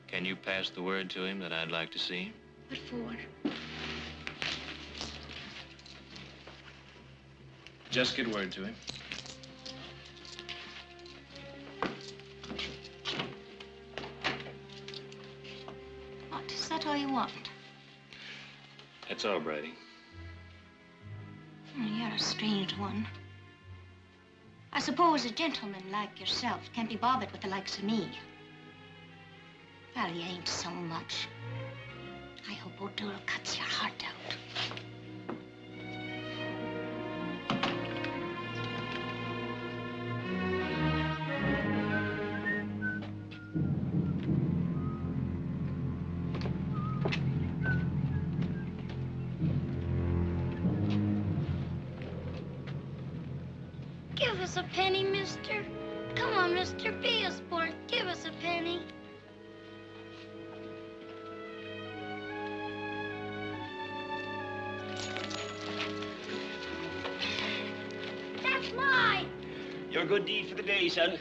Can you pass the word to him that I'd like to see him? What for? Just get word to him. What, is that all you want? That's all, Bridie. Oh, you're a strange one. I suppose a gentleman like yourself can't be bothered with the likes of me. Well, you ain't so much. I hope O'Doul cuts your heart out. Give us a penny, mister. Come on, mister, be a sport. Give us a penny. That's mine. Your good deed for the day, son.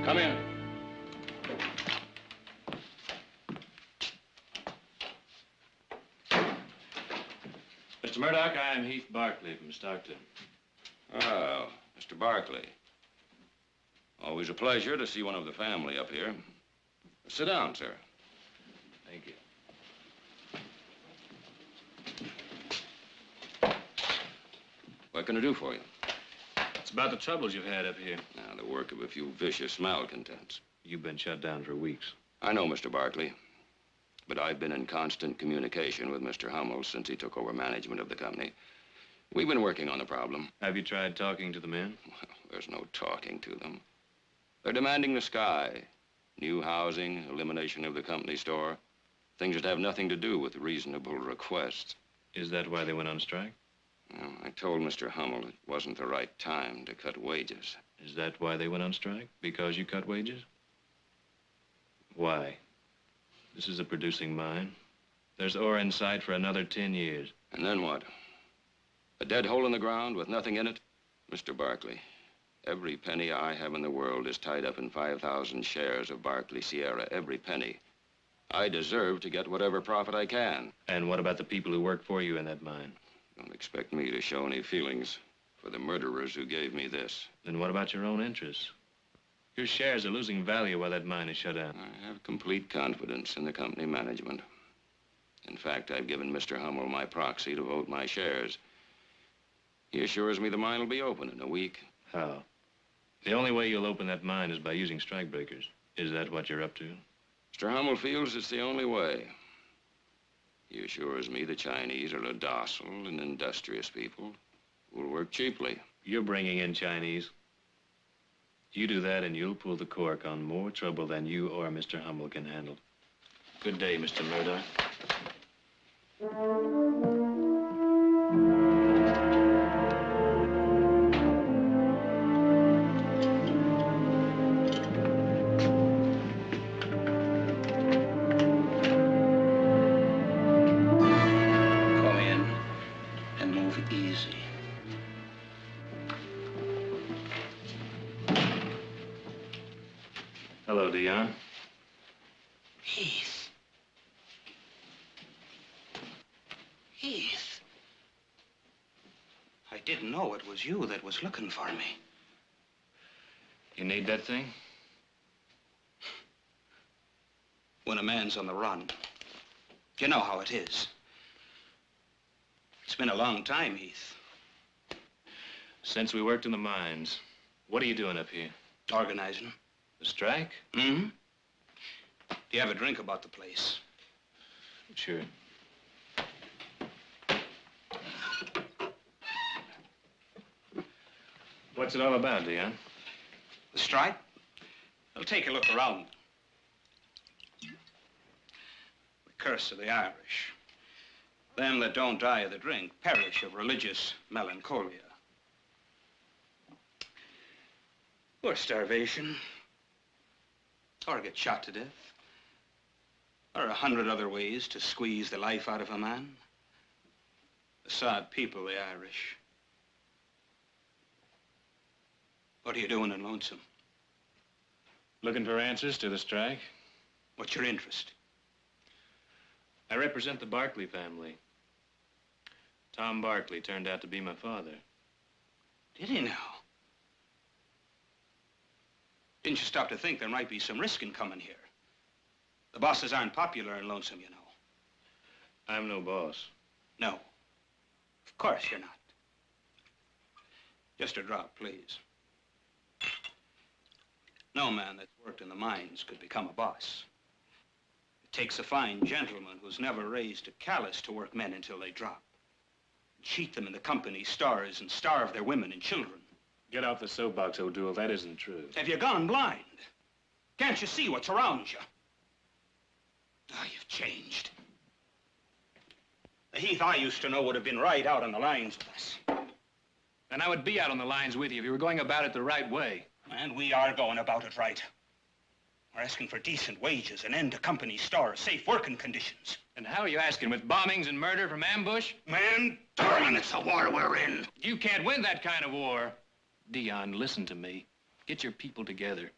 Come in. Mr. Murdoch, I am Heath Barkley from Stockton. Oh, Mr. Barkley. Always a pleasure to see one of the family up here. Sit down, sir. Thank you. What can I do for you? It's about the troubles you've had up here. Now, the work of a few vicious malcontents. You've been shut down for weeks. I know, Mr. Barkley. But I've been in constant communication with Mr. Hummel since he took over management of the company. We've been working on the problem. Have you tried talking to the men? Well, there's no talking to them. They're demanding the sky. New housing, elimination of the company store. Things that have nothing to do with reasonable requests. Is that why they went on strike? Well, I told Mr. Hummel it wasn't the right time to cut wages. Is that why they went on strike? Because you cut wages? Why? This is a producing mine. There's ore in sight for another 10 years. And then what? A dead hole in the ground with nothing in it? Mr. Barkley, every penny I have in the world is tied up in 5,000 shares of Barkley Sierra. Every penny. I deserve to get whatever profit I can. And what about the people who work for you in that mine? Don't expect me to show any feelings for the murderers who gave me this. Then what about your own interests? Your shares are losing value while that mine is shut down. I have complete confidence in the company management. In fact, I've given Mr. Hummel my proxy to vote my shares. He assures me the mine will be open in a week. How? The only way you'll open that mine is by using strikebreakers. Is that what you're up to? Mr. Hummel feels it's the only way. He assures me the Chinese are a docile and industrious people who will work cheaply. You're bringing in Chinese. You do that and you'll pull the cork on more trouble than you or Mr. Hummel can handle. Good day, Mr. Murdoch. Hello, Dion. Heath. Heath. I didn't know it was you that was looking for me. You need that thing? When a man's on the run, you know how it is. It's been a long time, Heath. Since we worked in the mines, what are you doing up here? Organizing. The strike? Mm-hmm. Do you have a drink about the place? Sure. What's it all about, Dion? The strike? Well, take a look around. The curse of the Irish. Them that don't die of the drink perish of religious melancholia. Or starvation. Or get shot to death. Or 100 other ways to squeeze the life out of a man. A sad people, the Irish. What are you doing in Lonesome? Looking for answers to the strike? What's your interest? I represent the Barkley family. Tom Barkley turned out to be my father. Did he now? Didn't you stop to think there might be some risk in coming here? The bosses aren't popular in Lonesome, you know. I'm no boss. No. Of course you're not. Just a drop, please. No man that's worked in the mines could become a boss. It takes a fine gentleman who's never raised a callus to work men until they drop. Cheat them in the company stores and starve their women and children. Get off the soapbox, O'Doul. That isn't true. Have you gone blind? Can't you see what's around you? Ah, you've changed. The Heath I used to know would have been right out on the lines with us. And I would be out on the lines with you if you were going about it the right way. And we are going about it right. We're asking for decent wages, an end to company stores, safe working conditions. And how are you asking? With bombings and murder from ambush? Man, darling, it's the war we're in. You can't win that kind of war. Dion, listen to me. Get your people together.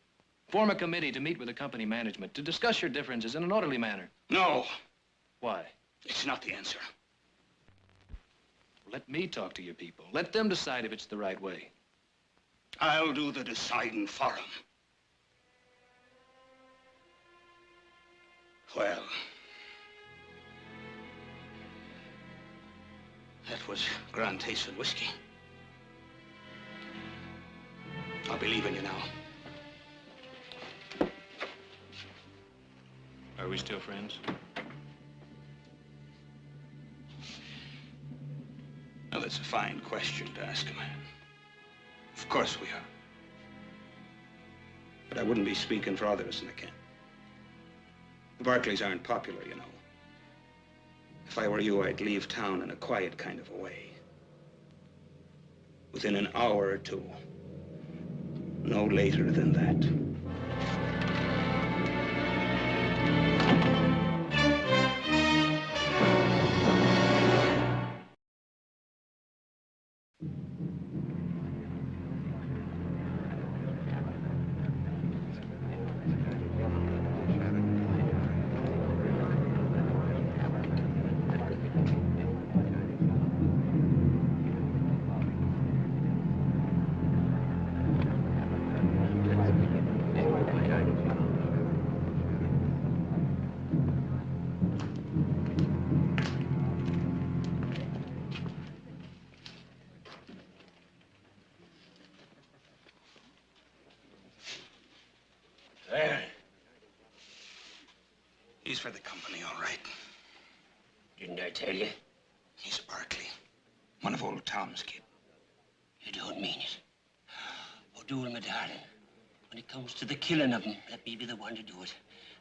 Form a committee to meet with the company management, to discuss your differences in an orderly manner. No. Why? It's not the answer. Let me talk to your people. Let them decide if it's the right way. I'll do the deciding for them. Well, that was grand tasting whiskey. I'll be leaving you now. Are we still friends? Now, that's a fine question to ask a man. Of course we are. But I wouldn't be speaking for others in the camp. The Barkleys aren't popular, you know. If I were you, I'd leave town in a quiet kind of a way. Within an hour or two. No later than that. There. He's for the company, all right. Didn't I tell you? He's a Barkley. One of old Tom's kids. You don't mean it. O'Doul, my darling, when it comes to the killing of them, let me be the one to do it.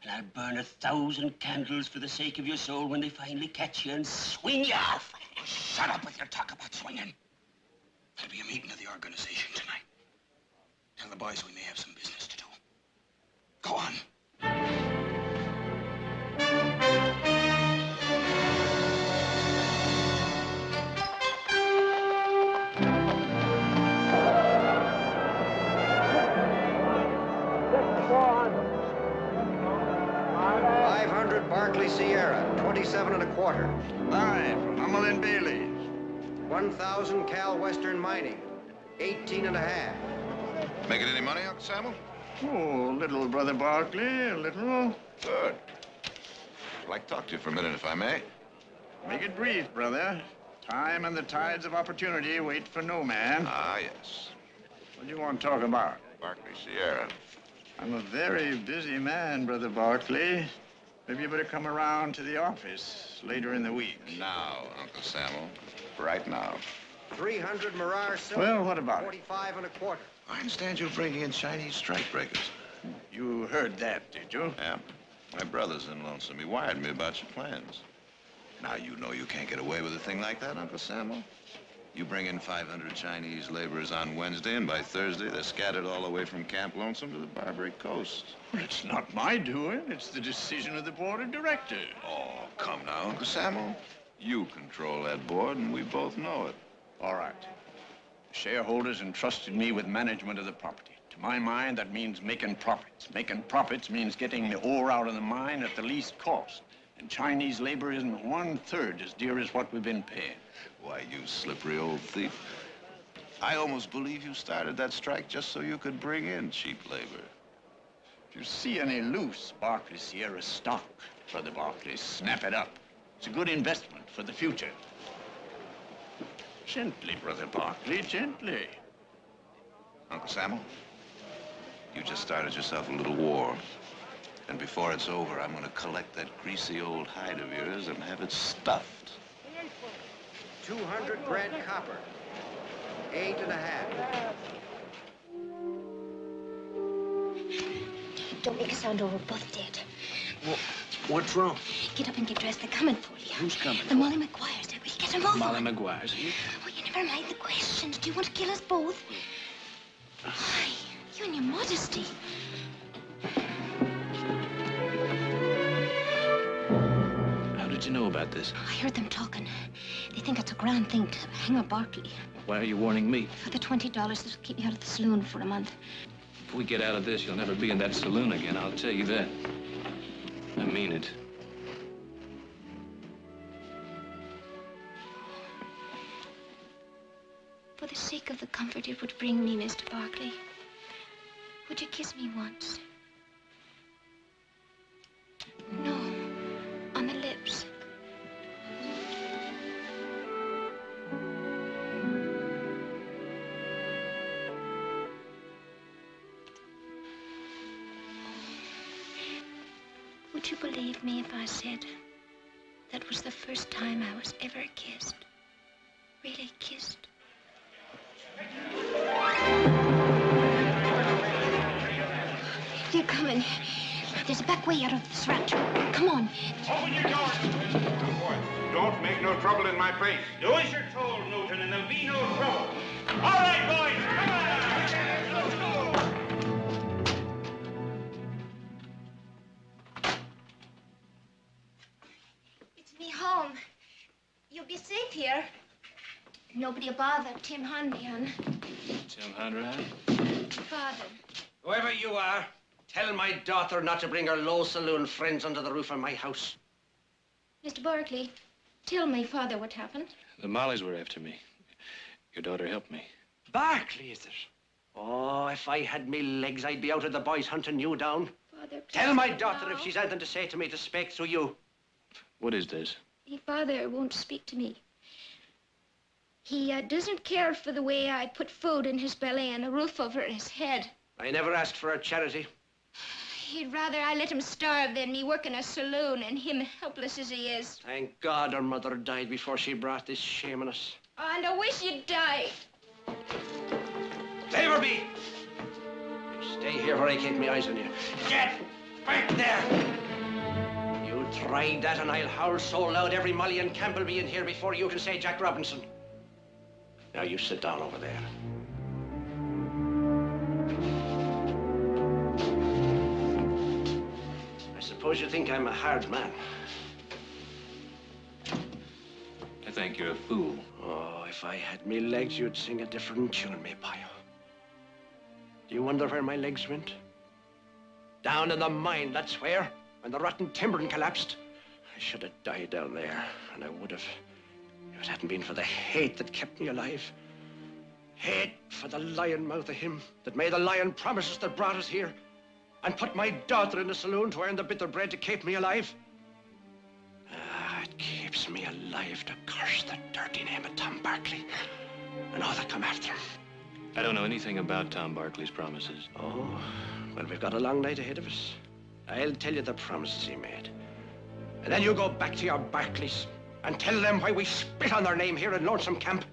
And I'll burn 1,000 candles for the sake of your soul when they finally catch you and swing you off. Shut up with your talk about swinging. There'll be a meeting of the organization tonight. Tell the boys we may have some business to do. Go on. Barkley Sierra, 27 1/4. Aye, from Hummel and Bailey's. 1,000 Cal Western Mining, 18 1/2. Making any money, Uncle Samuel? Oh, little, Brother Barkley, a little. Good. I'd like to talk to you for a minute, if I may. Make it brief, brother. Time and the tides of opportunity wait for no man. Ah, yes. What do you want to talk about? Barkley Sierra. I'm a very busy man, Brother Barkley. Maybe you better come around to the office later in the week. Now, Uncle Samuel. Right now. 300 Marar silver. Well, what about it? 45 1/4. I understand you're bringing in Chinese strikebreakers. You heard that, did you? Yeah. My brother's in Lonesome. He wired me about your plans. Now you know you can't get away with a thing like that, Uncle Samuel. You bring in 500 Chinese laborers on Wednesday, and by Thursday, they're scattered all the way from Camp Lonesome to the Barbary Coast. Well, it's not my doing. It's the decision of the board of directors. Oh, come now, Uncle Samuel. You control that board, and we both know it. All right. The shareholders entrusted me with management of the property. To my mind, that means making profits. Making profits means getting the ore out of the mine at the least cost. And Chinese labor isn't 1/3 as dear as what we've been paying. Why, you slippery old thief. I almost believe you started that strike just so you could bring in cheap labor. If you see any loose Barkley Sierra stock, Brother Barkley, snap it up. It's a good investment for the future. Gently, Brother Barkley, gently. Uncle Samuel, you just started yourself a little war. And before it's over, I'm going to collect that greasy old hide of yours and have it stuffed. 200 grad copper, 8 1/2. Don't make a sound over both dead. What's wrong? Get up and get dressed. They're coming for you. Who's coming? The Molly McGuire's there. Will you get them over? Molly McGuire's here. Oh, you never mind the questions. Do you want to kill us both? Why, you and your modesty. How did you know about this? I heard them talking. They think it's a grand thing to hang up Barkley. Why are you warning me? For the $20 that'll keep me out of the saloon for a month. If we get out of this, you'll never be in that saloon again, I'll tell you that. I mean it. For the sake of the comfort it would bring me, Mr. Barkley, would you kiss me once? No. Would you believe me if I said that was the first time I was ever kissed? Really kissed? They're coming. There's a back way out of this rut. Come on. Open your door. Don't make no trouble in my place. Do as you're told, Newton, and there'll be no trouble. All right, boys, come on! It's me home. You'll be safe here. Nobody'll bother Tim Hundian. Tim Hundian? Father. Whoever you are, tell my daughter not to bring her low saloon friends under the roof of my house. Mr. Barkley, tell me, Father, what happened. The Mollies were after me. Your daughter helped me. Barkley, is it? Oh, if I had me legs, I'd be out of the boys hunting you down. Father, please Tell my don't daughter now. if she's anything to say to me to speak through you. What is this? Father won't speak to me. He doesn't care for the way I put food in his belly and a roof over his head. I never asked for a charity. He'd rather I let him starve than me work in a saloon and him helpless as he is. Thank God her mother died before she brought this shame on us. Oh, and I wish you'd die. Leave her be. Stay here where I keep my eyes on you. Get back there. You tried that and I'll howl so loud every Molly in camp will be in here before you can say Jack Robinson. Now you sit down over there. I suppose you think I'm a hard man. I think you're a fool. Oh, if I had me legs, you'd sing a different tune, me pile. Do you wonder where my legs went? Down in the mine, that's where, when the rotten timbering collapsed. I should have died down there, and I would have, if it hadn't been for the hate that kept me alive. Hate for the lion mouth of him that made the lion promises that brought us here and put my daughter in the saloon to earn the bitter bread to keep me alive. Ah, it keeps me alive to curse the dirty name of Tom Barkley and all that come after him. I don't know anything about Tom Barkley's promises. Oh, well, we've got a long night ahead of us. I'll tell you the promises he made. And then you go back to your Barkleys and tell them why we spit on their name here in Lonesome Camp.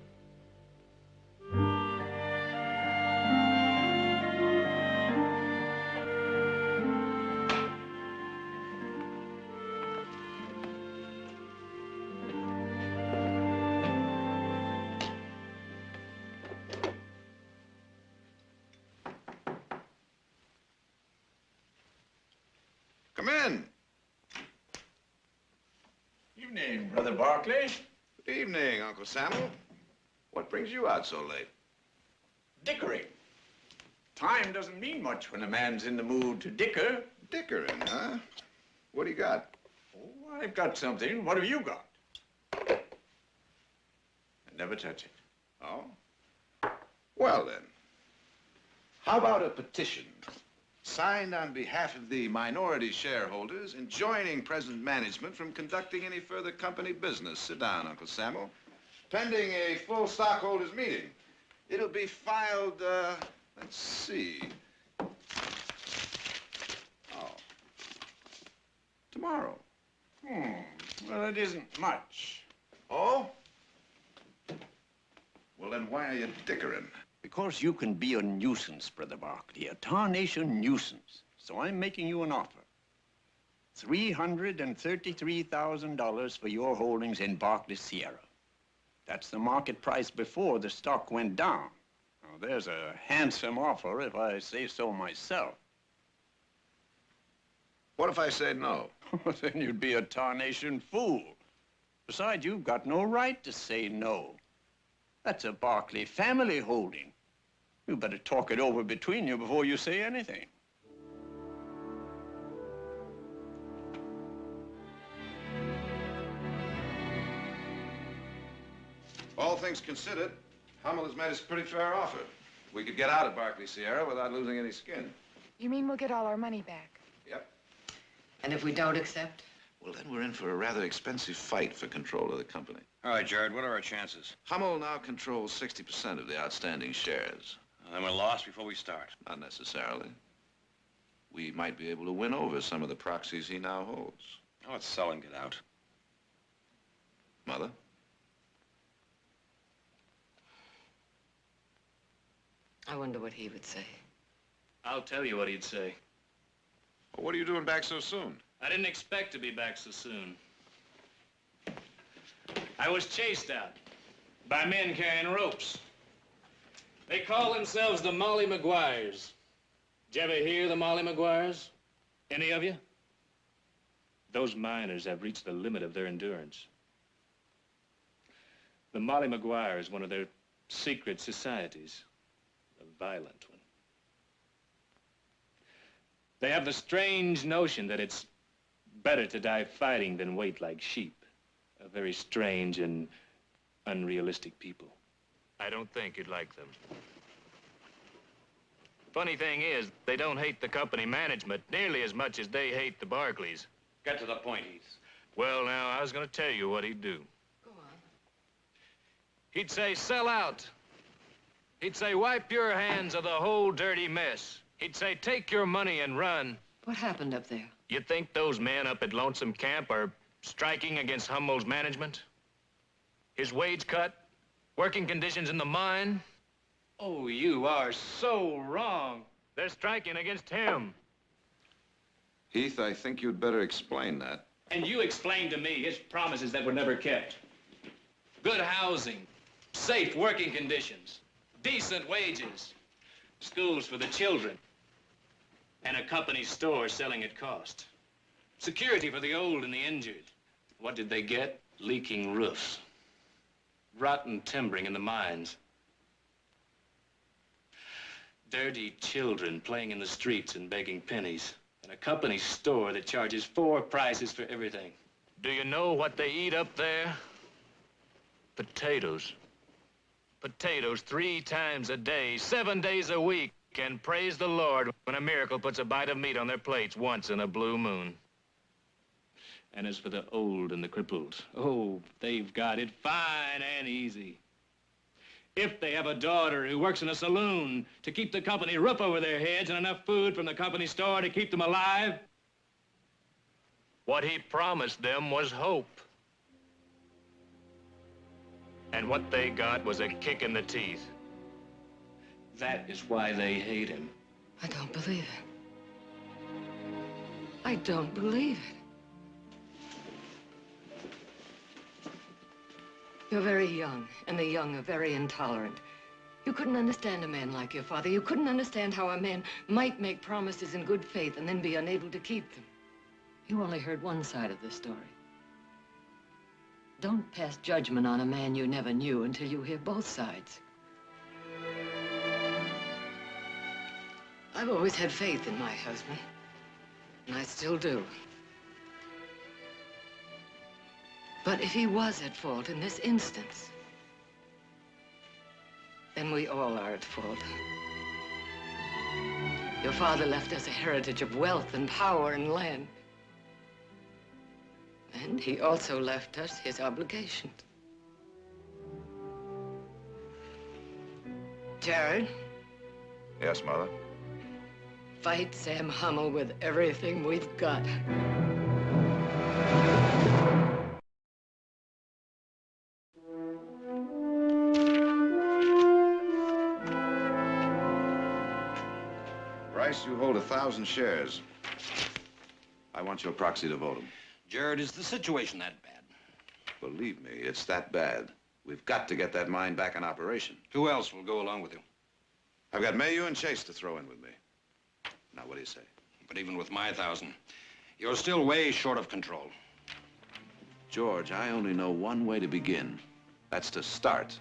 Come in. Evening, Brother Barkley. Good evening, Uncle Samuel. What brings you out so late? Dickering. Time doesn't mean much when a man's in the mood to dicker. Dickering, huh? What do you got? Oh, I've got something. What have you got? I never touch it. Oh? Well, then. How about a petition signed on behalf of the minority shareholders enjoining present management from conducting any further company business? Sit down, Uncle Samuel. Pending a full stockholders meeting. It'll be filed, let's see. Oh. Tomorrow. Well, it isn't much. Oh? Well, then why are you dickering? Because you can be a nuisance, Brother Barkley, a tarnation nuisance. So I'm making you an offer. $333,000 for your holdings in Barkley Sierra. That's the market price before the stock went down. Now, there's a handsome offer if I say so myself. What if I say no? Then you'd be a tarnation fool. Besides, you've got no right to say no. That's a Barkley family holding. You better talk it over between you before you say anything. All things considered, Hummel has made us a pretty fair offer. We could get out of Barkley Sierra without losing any skin. You mean we'll get all our money back? Yep. And if we don't accept? Well, then we're in for a rather expensive fight for control of the company. All right, Jared, what are our chances? Hummel now controls 60% of the outstanding shares. Then we're lost before we start. Not necessarily. we might be able to win over some of the proxies he now holds. Oh, let's sell and get out. Mother? I wonder what he would say. I'll tell you what he'd say. Well, what are you doing back so soon? I didn't expect to be back so soon. I was chased out by men carrying ropes. They call themselves the Molly Maguires. Did you ever hear the Molly Maguires? Any of you? Those miners have reached the limit of their endurance. The Molly Maguire is one of their secret societies, a violent one. They have the strange notion that it's better to die fighting than wait like sheep. A very strange and unrealistic people. I don't think you'd like them. Funny thing is, they don't hate the company management nearly as much as they hate the Barkleys. Get to the point, Heath. Well, now, I was going to tell you what he'd do. Go on. He'd say, sell out. He'd say, wipe your hands of the whole dirty mess. He'd say, take your money and run. What happened up there? You think those men up at Lonesome Camp are striking against Humboldt's management? His wage cut? Working conditions in the mine? Oh, you are so wrong. They're striking against him. Heath, I think you'd better explain that. And you explained to me his promises that were never kept. Good housing, safe working conditions, decent wages, schools for the children, and a company store selling at cost. Security for the old and the injured. What did they get? Leaking roofs. Rotten timbering in the mines. Dirty children playing in the streets and begging pennies. And a company store that charges 4 prices for everything. Do you know what they eat up there? Potatoes. Potatoes 3 times a day, 7 days a week. And praise the Lord when a miracle puts a bite of meat on their plates once in a blue moon. And as for the old and the crippled, oh, they've got it fine and easy. If they have a daughter who works in a saloon to keep the company roof over their heads and enough food from the company store to keep them alive, what he promised them was hope. And what they got was a kick in the teeth. That is why they hate him. I don't believe it. I don't believe it. You're very young, and the young are very intolerant. You couldn't understand a man like your father. You couldn't understand how a man might make promises in good faith and then be unable to keep them. You only heard one side of the story. Don't pass judgment on a man you never knew until you hear both sides. I've always had faith in my husband, and I still do. But if he was at fault in this instance, then we all are at fault. Your father left us a heritage of wealth and power and land. And he also left us his obligations. Jared? Yes, Mother? Fight Sam Hummel with everything we've got. Bryce, you hold 1,000 shares. I want your proxy to vote them. Jared, is the situation that bad? Believe me, it's that bad. We've got to get that mine back in operation. Who else will go along with you? I've got Mayu and Chase to throw in with me. Now, what do you say? But even with my 1,000, you're still way short of control. George, I only know one way to begin. That's to start.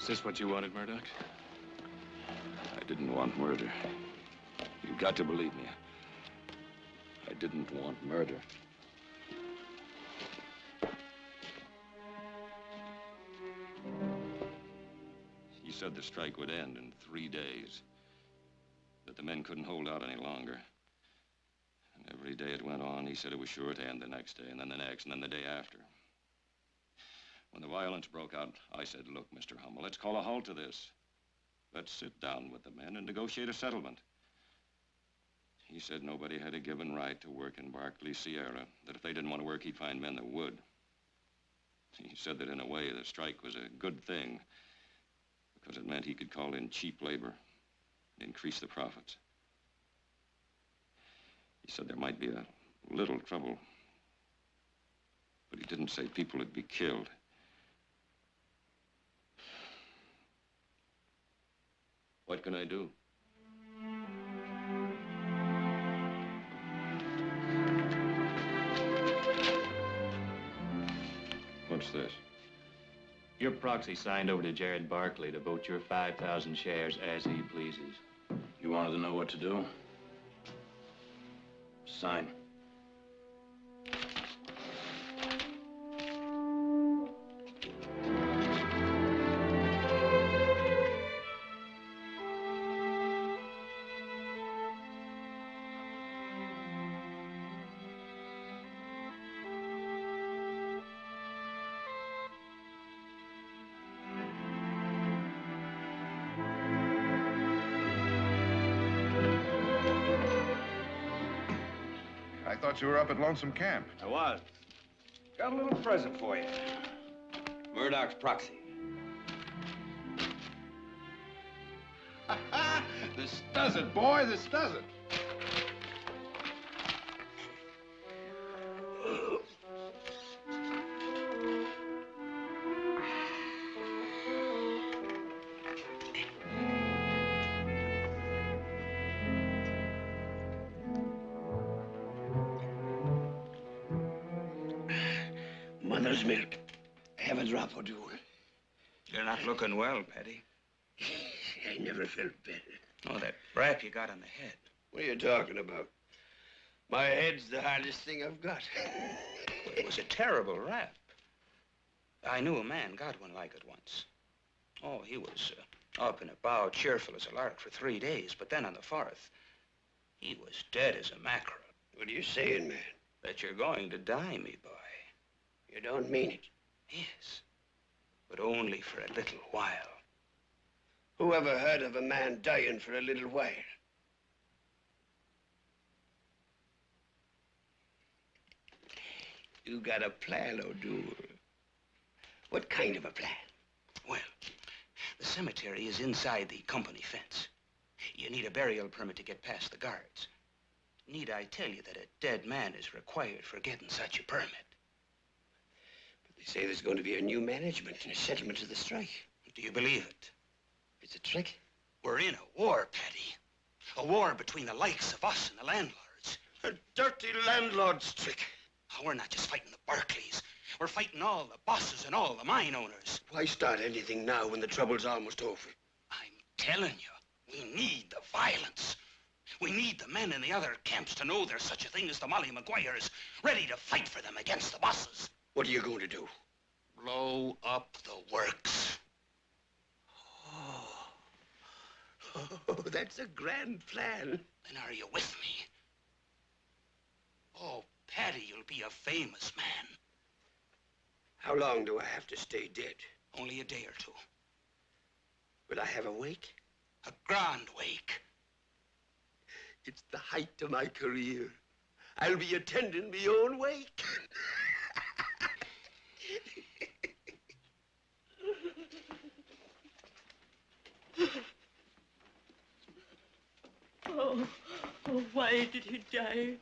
Is this what you wanted, Murdoch? I didn't want murder. You've got to believe me. I didn't want murder. He said the strike would end in 3 days, that the men couldn't hold out any longer. And every day it went on, he said it was sure to end the next day, and then the next, and then the day after. When the violence broke out, I said, look, Mr. Hummel, let's call a halt to this. Let's sit down with the men and negotiate a settlement. He said nobody had a given right to work in Barkley Sierra, that if they didn't want to work, he'd find men that would. He said that in a way, the strike was a good thing, because it meant he could call in cheap labor and increase the profits. He said there might be a little trouble, but he didn't say people would be killed. What can I do? What's this? Your proxy signed over to Jared Barkley to vote your 5,000 shares as he pleases. You wanted to know what to do? Sign. I thought you were up at Lonesome Camp. I was. Got a little present for you. Murdoch's proxy. This does it, boy. This does it. Mother's milk. Have a drop or two. You're not looking well, Petty. I never felt better. Oh, that rap you got on the head. What are you talking about? My head's the hardest thing I've got. It was a terrible rap. I knew a man got one like it once. Oh, he was up and about, cheerful as a lark for 3 days, but then on the 4th, he was dead as a mackerel. What are you saying, man? That you're going to die, me boy. You don't mean it. Yes, but only for a little while. Who ever heard of a man dying for a little while? You got a plan, O'Doul. What kind of a plan? Well, the cemetery is inside the company fence. You need a burial permit to get past the guards. Need I tell you that a dead man is required for getting such a permit? But they say there's going to be a new management and a settlement of the strike. Do you believe it? It's a trick. We're in a war, Petty. A war between the likes of us and the landlords. A dirty landlord's trick. Oh, we're not just fighting the Barkleys. We're fighting all the bosses and all the mine owners. Why start anything now when the trouble's almost over? I'm telling you, we need the violence. We need the men in the other camps to know there's such a thing as the Molly Maguires, ready to fight for them against the bosses. What are you going to do? Blow up the works. Oh, that's a grand plan. Then are you with me? Oh, Paddy, you'll be a famous man. How long do I have to stay dead? Only a day or two. Will I have a wake? A grand wake. It's the height of my career. I'll be attending my own wake. Oh, why did he die?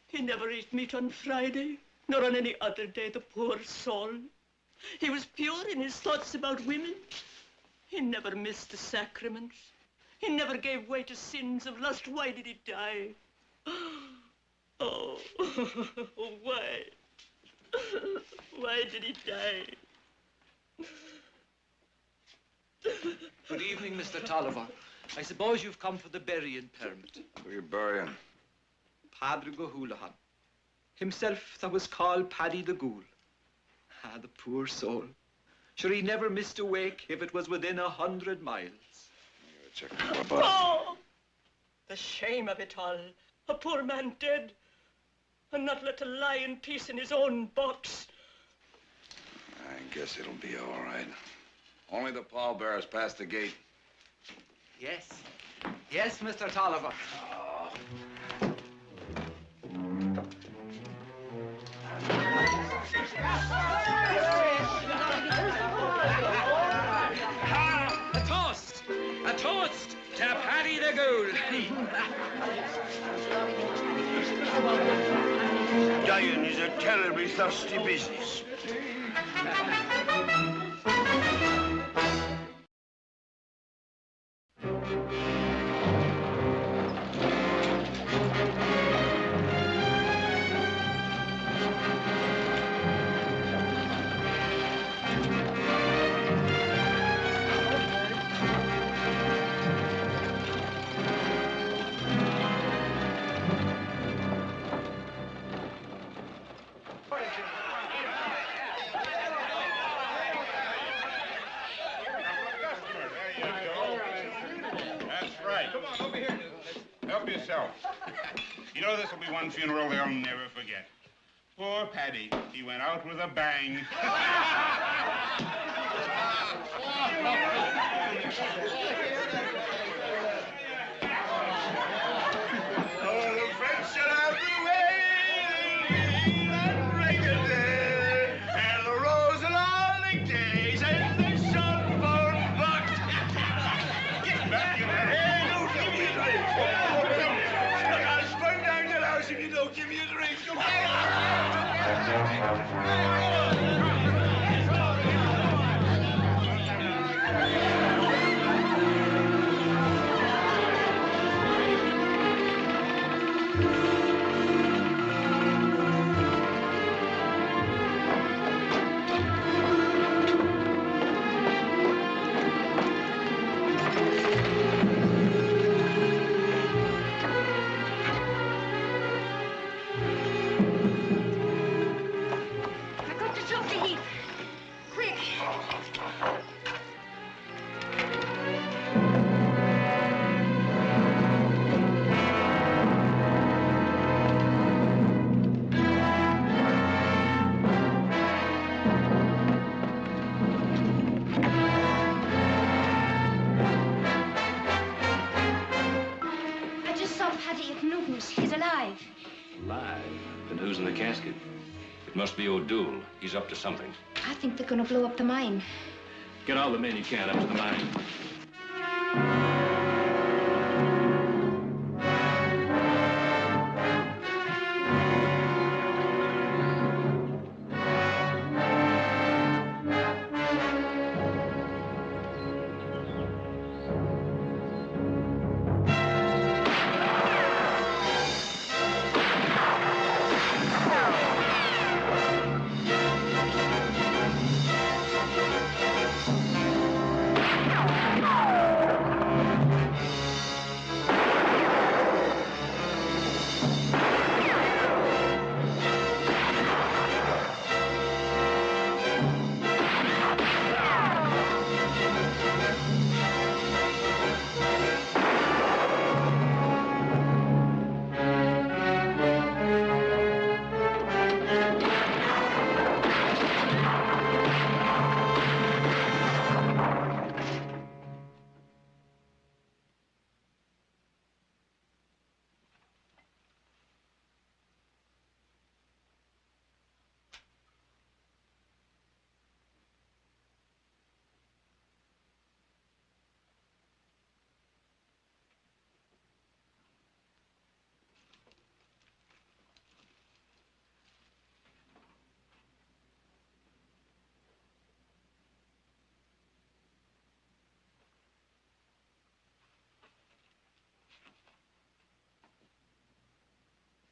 He never ate meat on Friday, nor on any other day, the poor soul. He was pure in his thoughts about women. He never missed the sacraments. He never gave way to sins of lust. Why did he die? Oh, why? Why did he die? Good evening, Mr. Tolliver. I suppose you've come for the burying permit. Who are you burying? Padre Gohulahan. Himself that was called Paddy the Ghoul. Ah, the poor soul. Sure, he never missed a wake if it was within 100 miles. Oh! The shame of it all. A poor man dead, and not let to lie in peace in his own box. I guess it'll be all right. Only the pallbearers past the gate. Yes. Yes, Mr. Tolliver. A toast! A toast to Paddy the Ghoul! Dying is a terribly thirsty business. You know, this will be one funeral they'll never forget. Poor Paddy, he went out with a bang. Oh, the French shall have the way, and break it there, and the rose along the days, and the sunburn bucked. Get back in there. Hey, don't give me a drink. Look, I'll sprung down to the house if you don't give me a drink. I've got to talk to Heath. Quick. I just saw Paddy at Newton's. He's alive. Alive? Then who's in the casket? It must be O'Doul. He's up to something. I think they're going to blow up the mine. Get all the men you can up to the mine.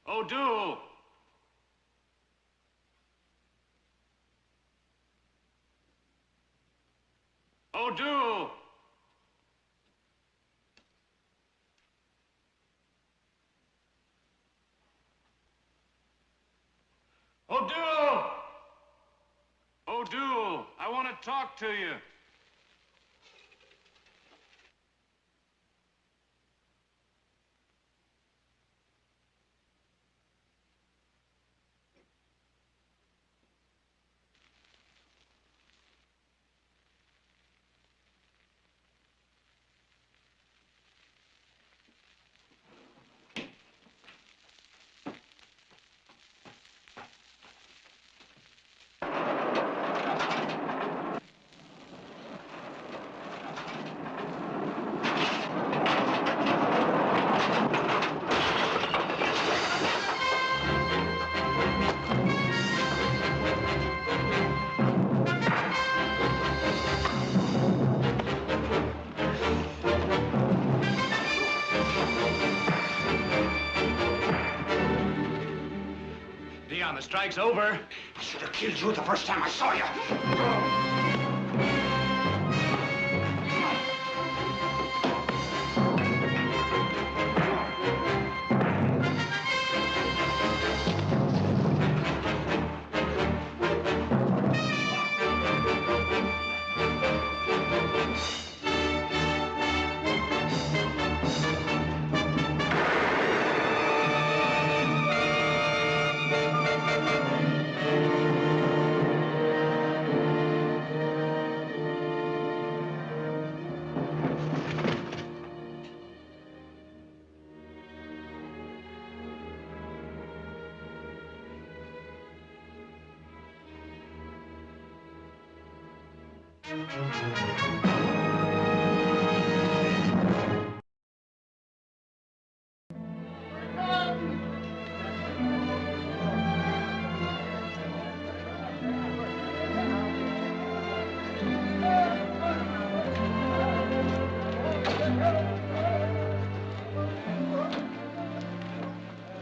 O'Doul! O'Doul! O'Doul! O'Doul, I want to talk to you. Dion, the strike's over. I should have killed you the first time I saw you.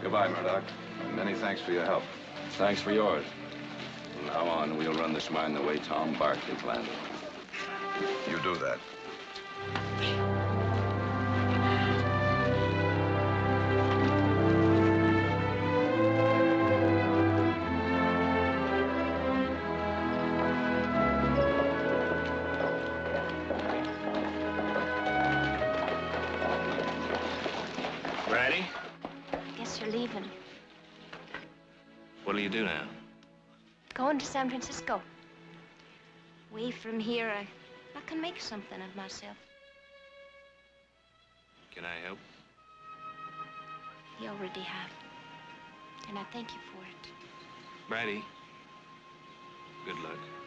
Goodbye, Murdoch. Many thanks for your help. Thanks for yours. From now on, we'll run this mine the way Tom Barkley planned it. You do that. Ready? Guess you're leaving. What'll you do now? Going to San Francisco. Away from here, I can make something of myself. Can I help? You already have. And I thank you for it. Brady, good luck.